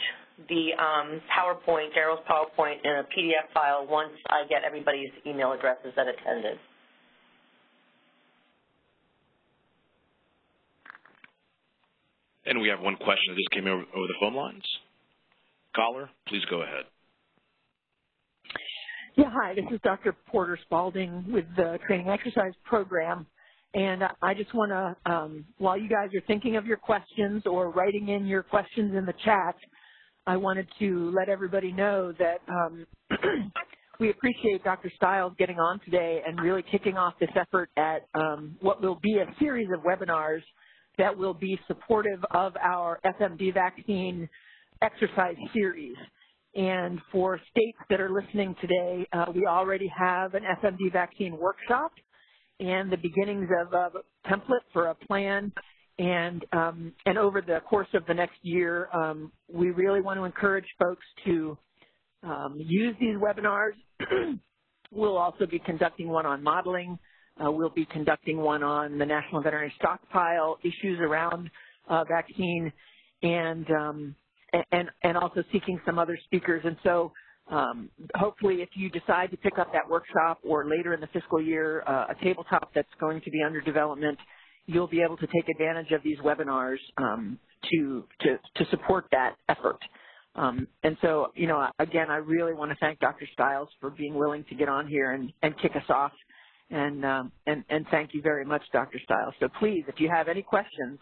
the PowerPoint, Darrel's PowerPoint, in a PDF file once I get everybody's email addresses that attended. And we have one question that just came over the phone lines. Caller, please go ahead. Yeah, hi, this is Dr. Porter Spalding with the Training Exercise Program. And I just want to, while you guys are thinking of your questions or writing in your questions in the chat, I wanted to let everybody know that we appreciate Dr. Stules getting on today and really kicking off this effort at what will be a series of webinars that will be supportive of our FMD vaccine exercise series. And for states that are listening today, we already have an FMD vaccine workshop and the beginnings of a template for a plan. And over the course of the next year, we really want to encourage folks to use these webinars. We'll also be conducting one on modeling. We'll be conducting one on the National Veterinary Stockpile, issues around vaccine, and also seeking some other speakers. And so hopefully if you decide to pick up that workshop or later in the fiscal year, a tabletop that's going to be under development, you'll be able to take advantage of these webinars to support that effort. And so, you know, again, I really want to thank Dr. Stules for being willing to get on here and kick us off. And thank you very much, Dr. Stules. So please, if you have any questions,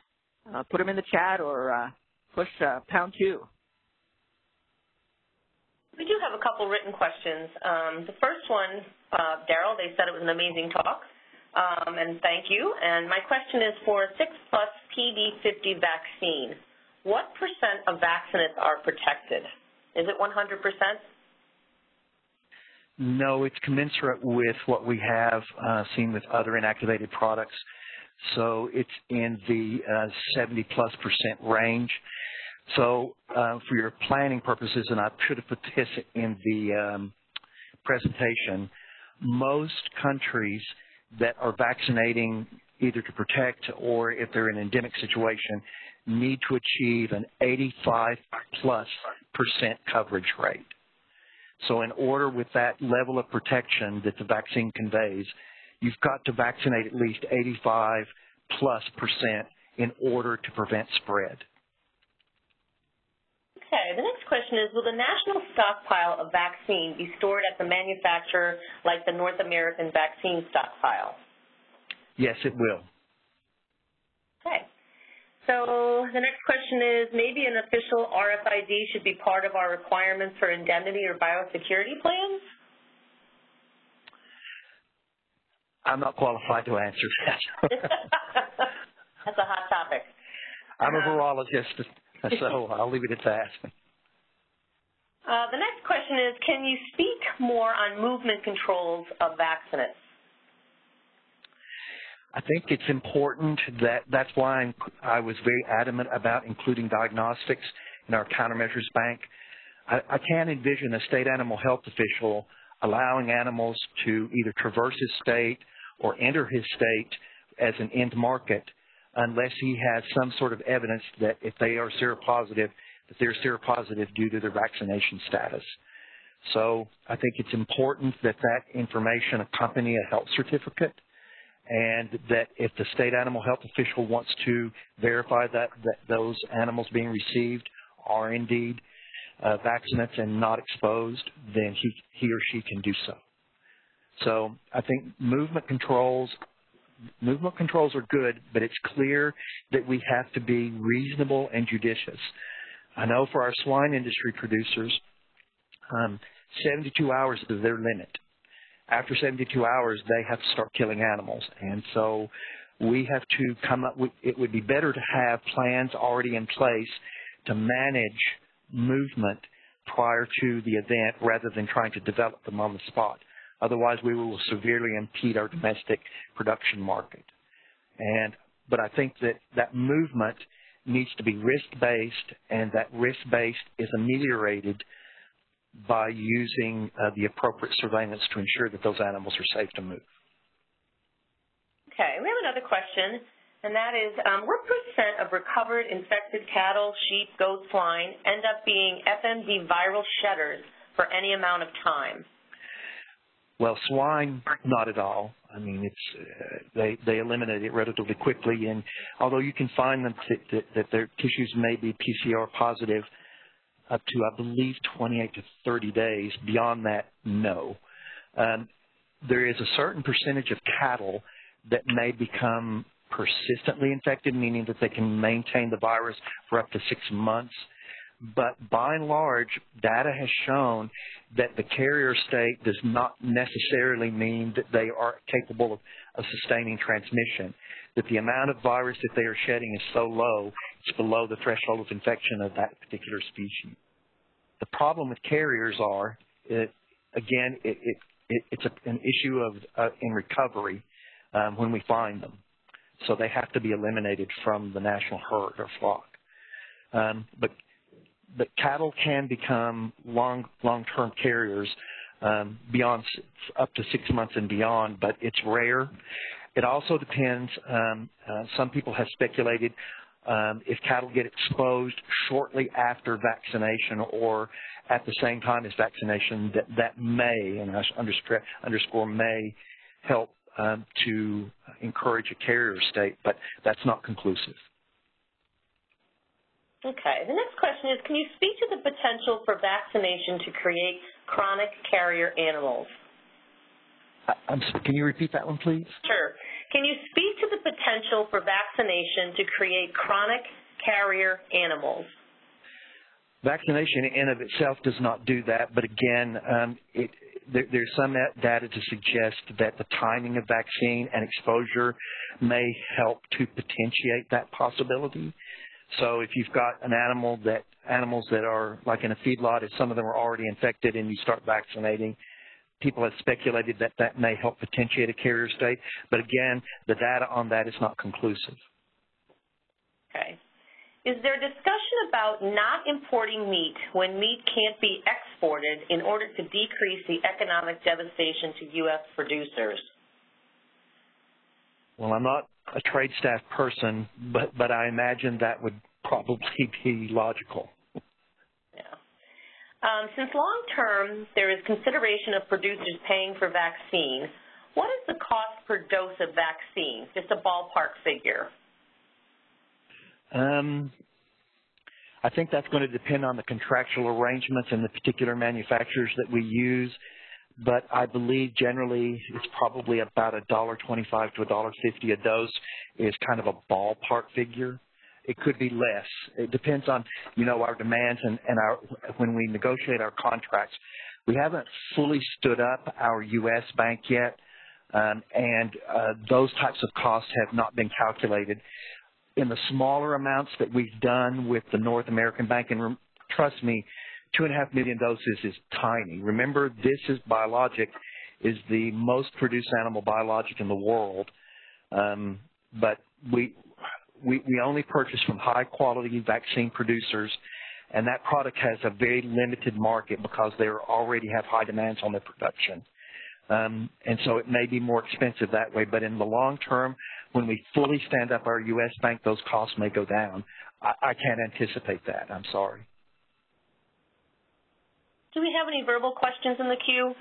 put them in the chat or push #2. We do have a couple written questions. The first one, Darrel, they said it was an amazing talk, and thank you. And my question is for 6+ PD50 vaccine, what % of vaccinates are protected? Is it 100%? No, it's commensurate with what we have seen with other inactivated products. So it's in the 70+% range. So for your planning purposes, and I should have put this in the presentation, most countries that are vaccinating either to protect or if they're in an endemic situation need to achieve an 85+% coverage rate. So in order with that level of protection that the vaccine conveys, you've got to vaccinate at least 85+% in order to prevent spread. Okay, the next question is, will the national stockpile of vaccine be stored at the manufacturer like the North American vaccine stockpile? Yes, it will. Okay. So the next question is, maybe an official RFID should be part of our requirements for indemnity or biosecurity plans? I'm not qualified to answer that. That's a hot topic. I'm a virologist, so I'll leave it at that. The next question is, can you speak more on movement controls of vaccinates? I think it's important that's why I was very adamant about including diagnostics in our countermeasures bank. I can't envision a state animal health official allowing animals to either traverse his state or enter his state as an end market unless he has some sort of evidence that if they are seropositive, that they're seropositive due to their vaccination status. So I think it's important that that information accompany a health certificate, and that if the state animal health official wants to verify that those animals being received are indeed vaccinates and not exposed, then he or she can do so. So I think movement controls are good, but it's clear that we have to be reasonable and judicious. I know for our swine industry producers, 72 hours is their limit. After 72 hours, they have to start killing animals. And so we have to come up with, it would be better to have plans already in place to manage movement prior to the event rather than trying to develop them on the spot. Otherwise, we will severely impede our domestic production market. But I think that movement needs to be risk-based, and that risk-based is ameliorated by using the appropriate surveillance to ensure that those animals are safe to move. Okay, we have another question, and that is, what % of recovered infected cattle, sheep, goats, swine end up being FMD viral shedders for any amount of time? Well, swine, not at all. I mean, it's they eliminate it relatively quickly, and although you can find them that their tissues may be PCR positive up to, I believe, 28 to 30 days. Beyond that, no. There is a certain percentage of cattle that may become persistently infected, meaning that they can maintain the virus for up to 6 months. But by and large, data has shown that the carrier state does not necessarily mean that they are capable of sustaining transmission, that the amount of virus that they are shedding is so low, it's below the threshold of infection of that particular species. The problem with carriers are, it's an issue of in recovery when we find them. So they have to be eliminated from the national herd or flock. But cattle can become long-term carriers beyond up to 6 months and beyond, but it's rare. It also depends. Some people have speculated if cattle get exposed shortly after vaccination or at the same time as vaccination, that may, and I underscore may, help to encourage a carrier state, but that's not conclusive. Okay. The next question is, can you speak to the potential for vaccination to create chronic carrier animals? Can you repeat that one, please? Sure. Can you speak to the potential for vaccination to create chronic carrier animals? Vaccination in of itself does not do that, but again, there's some data to suggest that the timing of vaccine and exposure may help to potentiate that possibility. So if you've got animals that are like in a feedlot, if some of them are already infected and you start vaccinating, people have speculated that that may help potentiate a carrier state. But again, the data on that is not conclusive. Okay. Is there discussion about not importing meat when meat can't be exported in order to decrease the economic devastation to U.S. producers? Well, I'm not a trade staff person, but I imagine that would probably be logical. Yeah. Since long-term there is consideration of producers paying for vaccine, what is the cost per dose of vaccine? Just a ballpark figure. I think that's going to depend on the contractual arrangements and the particular manufacturers that we use, but I believe generally it's probably about $1.25 to $1.50 a dose is kind of a ballpark figure. It could be less. It depends on, our demands and when we negotiate our contracts. We haven't fully stood up our U.S. bank yet, and those types of costs have not been calculated. In the smaller amounts that we've done with the North American Bank, and trust me, 2.5 million doses is tiny. Remember, this is biologic, is the most produced animal biologic in the world, but we only purchase from high-quality vaccine producers, and that product has a very limited market because they already have high demands on their production. And so it may be more expensive that way, but in the long term, when we fully stand up our U.S. bank, those costs may go down. I can't anticipate that. I'm sorry. Do we have any verbal questions in the queue?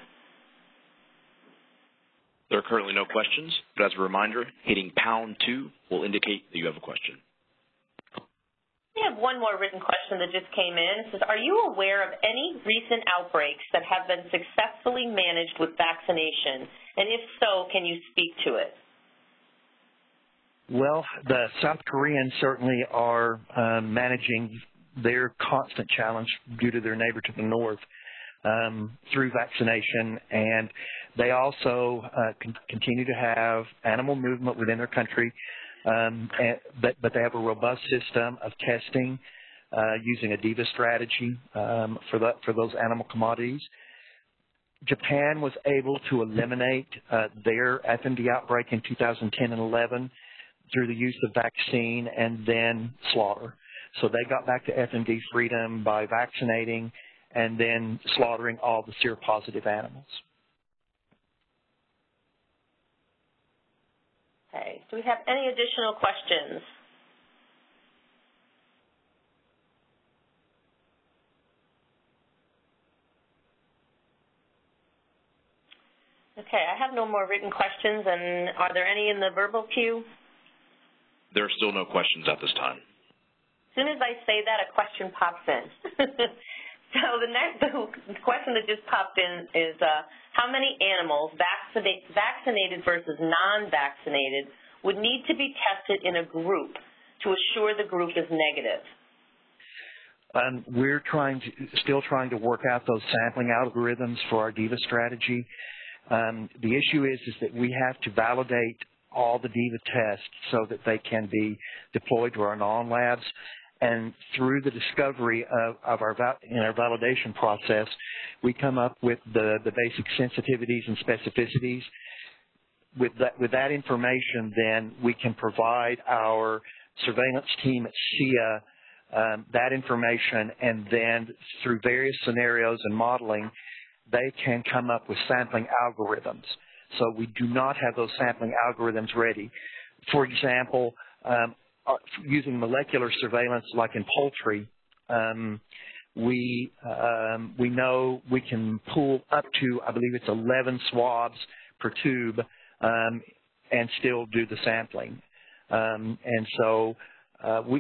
There are currently no questions, but as a reminder, hitting #2 will indicate that you have a question. We have one more written question that just came in. It says, are you aware of any recent outbreaks that have been successfully managed with vaccination? And if so, can you speak to it? Well, the South Koreans certainly are managing their constant challenge due to their neighbor to the north through vaccination, and they also continue to have animal movement within their country, but they have a robust system of testing using a DIVA strategy for those animal commodities. Japan was able to eliminate their FMD outbreak in 2010 and 11 through the use of vaccine and then slaughter. So they got back to FMD freedom by vaccinating and then slaughtering all the seropositive animals. Okay. Do we have any additional questions? Okay. I have no more written questions. And are there any in the verbal queue? There are still no questions at this time. As soon as I say that, a question pops in. So the question that just popped in is how many animals, vaccinated versus non-vaccinated, would need to be tested in a group to assure the group is negative? We're still trying to work out those sampling algorithms for our DIVA strategy. The issue is that we have to validate all the DIVA tests so that they can be deployed to our non-labs. And through the discovery in our validation process, we come up with the basic sensitivities and specificities. With that information, then we can provide our surveillance team at SIA that information, and then through various scenarios and modeling, they can come up with sampling algorithms. So we do not have those sampling algorithms ready. For example, using molecular surveillance like in poultry, we know we can pull up to, I believe it's 11 swabs per tube and still do the sampling. And so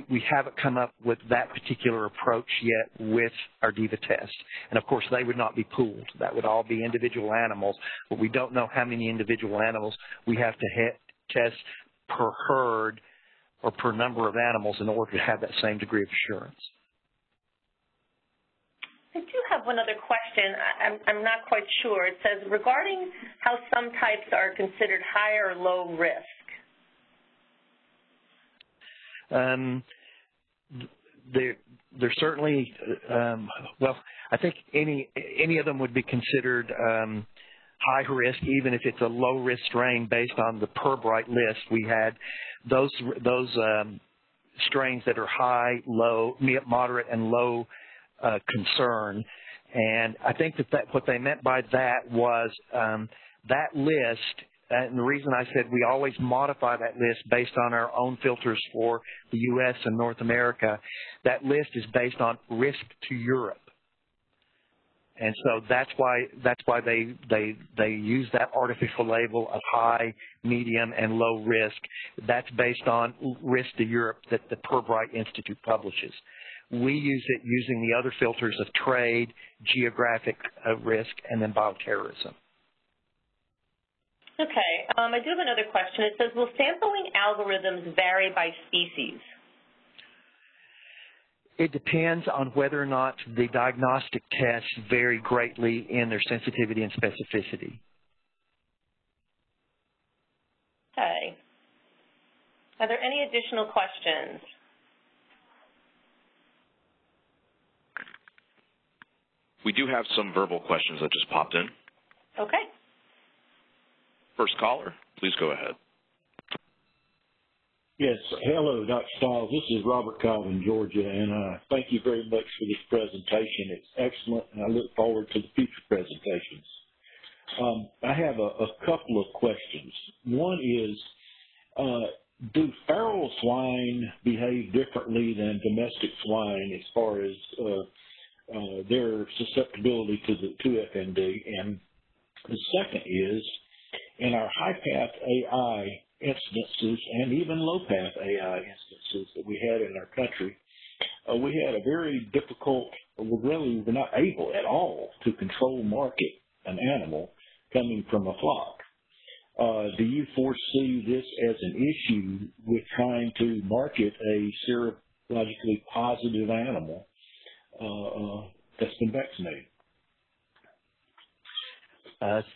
we haven't come up with that particular approach yet with our DIVA test. And, of course, they would not be pooled. That would all be individual animals, but we don't know how many individual animals we have to test per herd or per number of animals in order to have that same degree of assurance. I do have one other question. I'm not quite sure. It says, regarding how some types are considered high or low risk. They're certainly, well, I think any of them would be considered high risk, even if it's a low risk strain based on the Pirbright list. We had those strains that are high, low, moderate, and low concern. And I think that what they meant by that was that list. And the reason I said we always modify that list based on our own filters for the U.S. and North America, that list is based on risk to Europe. And so that's why they use that artificial label of high, medium, and low risk. That's based on risk to Europe that the Pirbright Institute publishes. We use it using the other filters of trade, geographic risk, and then bioterrorism. Okay. I do have another question. It says, will sampling algorithms vary by species? It depends on whether or not the diagnostic tests vary greatly in their sensitivity and specificity. Okay. Are there any additional questions? We do have some verbal questions that just popped in. Okay. First caller, please go ahead. Yes, hello, Dr. Stiles. This is Robert Cobb in Georgia, and thank you very much for this presentation. It's excellent, and I look forward to the future presentations. I have a couple of questions. One is, do feral swine behave differently than domestic swine as far as their susceptibility to FMD? And the second is, in our high-path AI instances and even low-path AI instances that we had in our country, we had a very difficult, really we're not able at all to control market an animal coming from a flock. Do you foresee this as an issue with trying to market a serologically positive animal that's been vaccinated?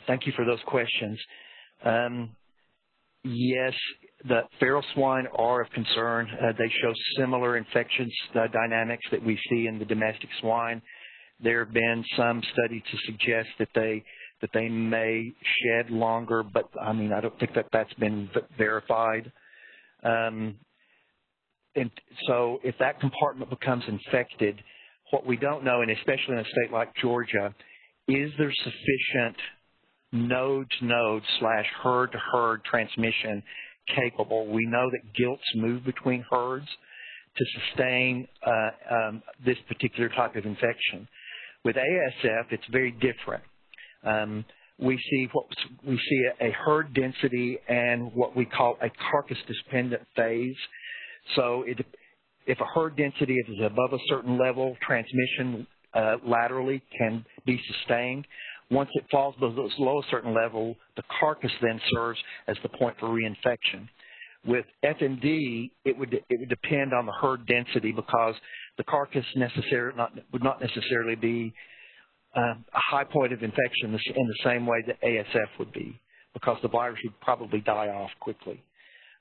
Thank you for those questions. Yes, the feral swine are of concern. They show similar infections dynamics that we see in the domestic swine. There have been some studies to suggest that they may shed longer, but I mean, I don't think that that's been verified. And so if that compartment becomes infected, what we don't know, and especially in a state like Georgia, is there sufficient node-to-node / herd-to-herd transmission capable? We know that gilts move between herds to sustain this particular type of infection. With ASF, it's very different. We see a herd density and what we call a carcass-dependent phase. So if a herd density is above a certain level, transmission laterally can be sustained. Once it falls below a certain level, the carcass then serves as the point for reinfection. With FMD, it would depend on the herd density because the carcass would not necessarily be a high point of infection in the same way that ASF would be, because the virus would probably die off quickly.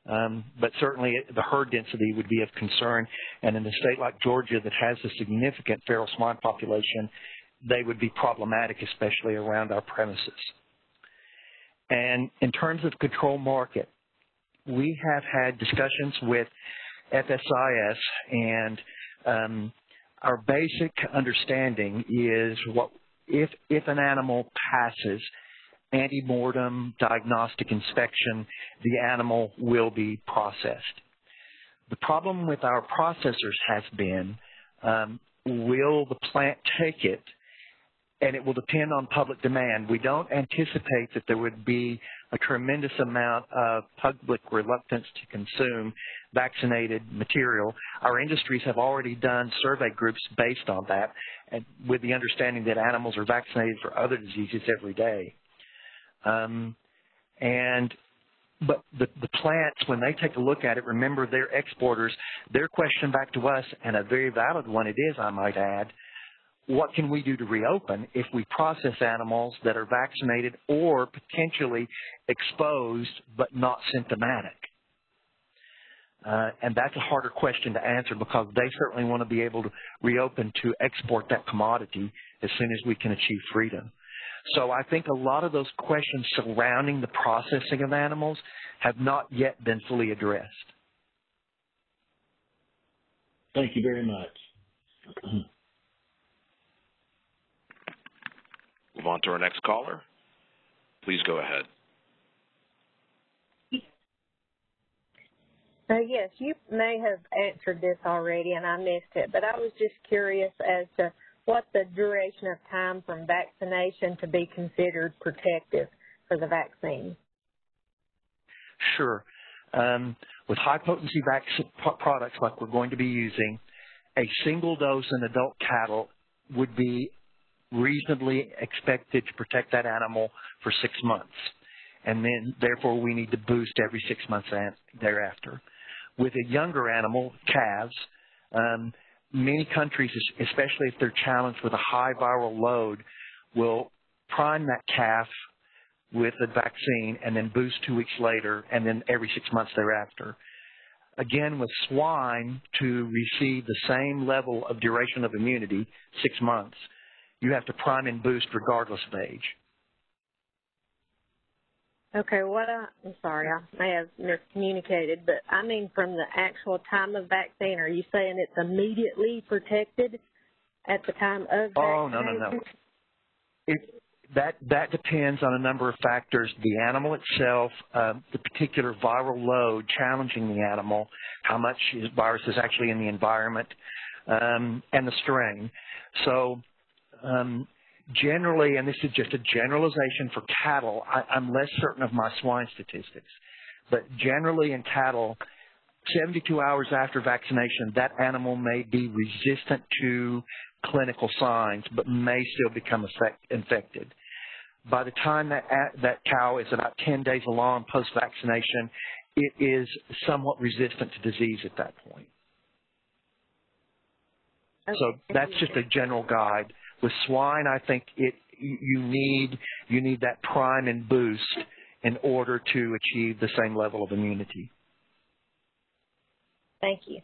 But certainly the herd density would be of concern, and in a state like Georgia that has a significant feral swine population, they would be problematic, especially around our premises. And in terms of control market, we have had discussions with FSIS, and our basic understanding is if an animal passes ante-mortem diagnostic inspection, the animal will be processed. The problem with our processors has been, will the plant take it? And it will depend on public demand. We don't anticipate that there would be a tremendous amount of public reluctance to consume vaccinated material. Our industries have already done survey groups based on that, and with the understanding that animals are vaccinated for other diseases every day. But the plants, when they take a look at it, remember they're exporters. Their question back to us, and a very valid one it is, I might add, what can we do to reopen if we process animals that are vaccinated or potentially exposed but not symptomatic? And that's a harder question to answer because they certainly want to be able to reopen to export that commodity as soon as we can achieve freedom. So I think a lot of those questions surrounding the processing of animals have not yet been fully addressed. Thank you very much. Move on to our next caller. Please go ahead. Yes, you may have answered this already and I missed it, but I was just curious as to what the duration of time from vaccination to be considered protective for the vaccine. Sure. With high-potency products like we're going to be using, a single dose in adult cattle would be reasonably expected to protect that animal for 6 months. And then, therefore, we need to boost every 6 months thereafter. With a younger animal, calves, many countries, especially if they're challenged with a high viral load, will prime that calf with a vaccine and then boost 2 weeks later and then every 6 months thereafter. Again, with swine, to receive the same level of duration of immunity, 6 months, you have to prime and boost regardless of age. Okay, I'm sorry, I may have miscommunicated, but I mean from the actual time of vaccine, are you saying it's immediately protected at the time of vaccination? Oh, no. That depends on a number of factors. The animal itself, the particular viral load challenging the animal, how much virus is actually in the environment, and the strain. So generally, and this is just a generalization for cattle, I'm less certain of my swine statistics, but generally in cattle, 72 hours after vaccination, that animal may be resistant to clinical signs, but may still become infected. By the time that cow is about 10 days along post-vaccination, it is somewhat resistant to disease at that point. Okay. So that's just a general guide. With swine, I think you need that prime and boost in order to achieve the same level of immunity. Thank you.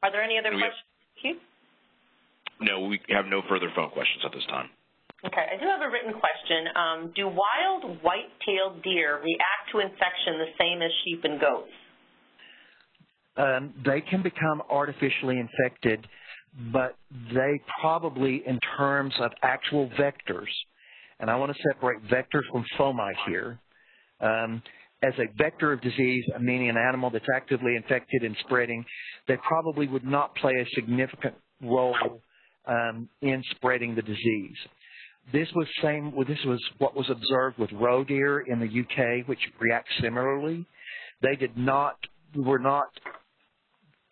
Are there any other questions? No, we have no further phone questions at this time. Okay, I do have a written question. Do wild white-tailed deer react to infection the same as sheep and goats? They can become artificially infected, but they probably, in terms of actual vectors, and I want to separate vectors from fomite here. As a vector of disease, meaning an animal that's actively infected and spreading, they probably would not play a significant role in spreading the disease. This was what was observed with roe deer in the UK, which react similarly. They were not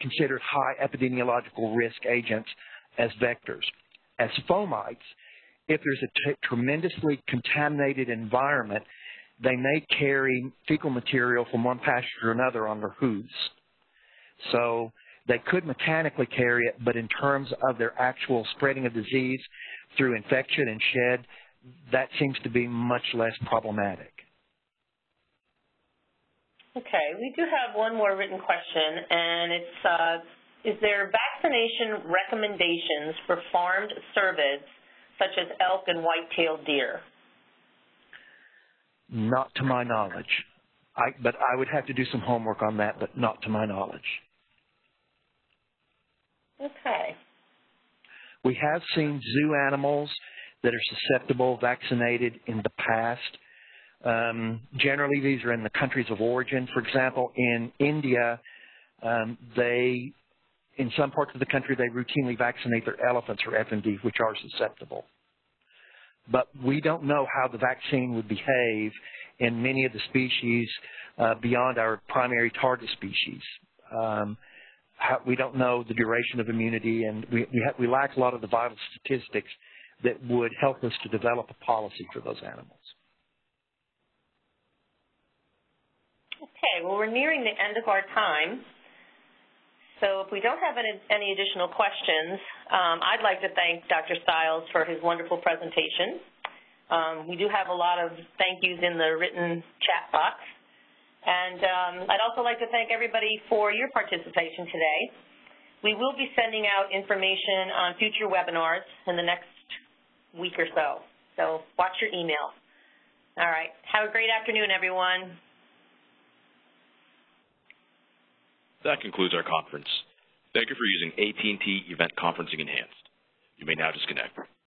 considered high epidemiological risk agents as vectors. As fomites, if there's a tremendously contaminated environment, they may carry fecal material from one pasture to another on their hooves. So they could mechanically carry it, but in terms of their actual spreading of disease through infection and shed, that seems to be much less problematic. Okay, we do have one more written question, and it's, is there vaccination recommendations for farmed cervids, such as elk and white-tailed deer? Not to my knowledge. But I would have to do some homework on that, but not to my knowledge. Okay. We have seen zoo animals that are susceptible vaccinated in the past. Generally, these are in the countries of origin. For example, in India, in some parts of the country, they routinely vaccinate their elephants for FMD, which are susceptible. But we don't know how the vaccine would behave in many of the species beyond our primary target species. We don't know the duration of immunity, and we lack a lot of the vital statistics that would help us to develop a policy for those animals. Okay, well, we're nearing the end of our time. So if we don't have any additional questions, I'd like to thank Dr. Stules for his wonderful presentation. We do have a lot of thank yous in the written chat box. And I'd also like to thank everybody for your participation today. We will be sending out information on future webinars in the next week or so. So watch your email. All right. Have a great afternoon, everyone. That concludes our conference. Thank you for using AT&T Event Conferencing Enhanced. You may now disconnect.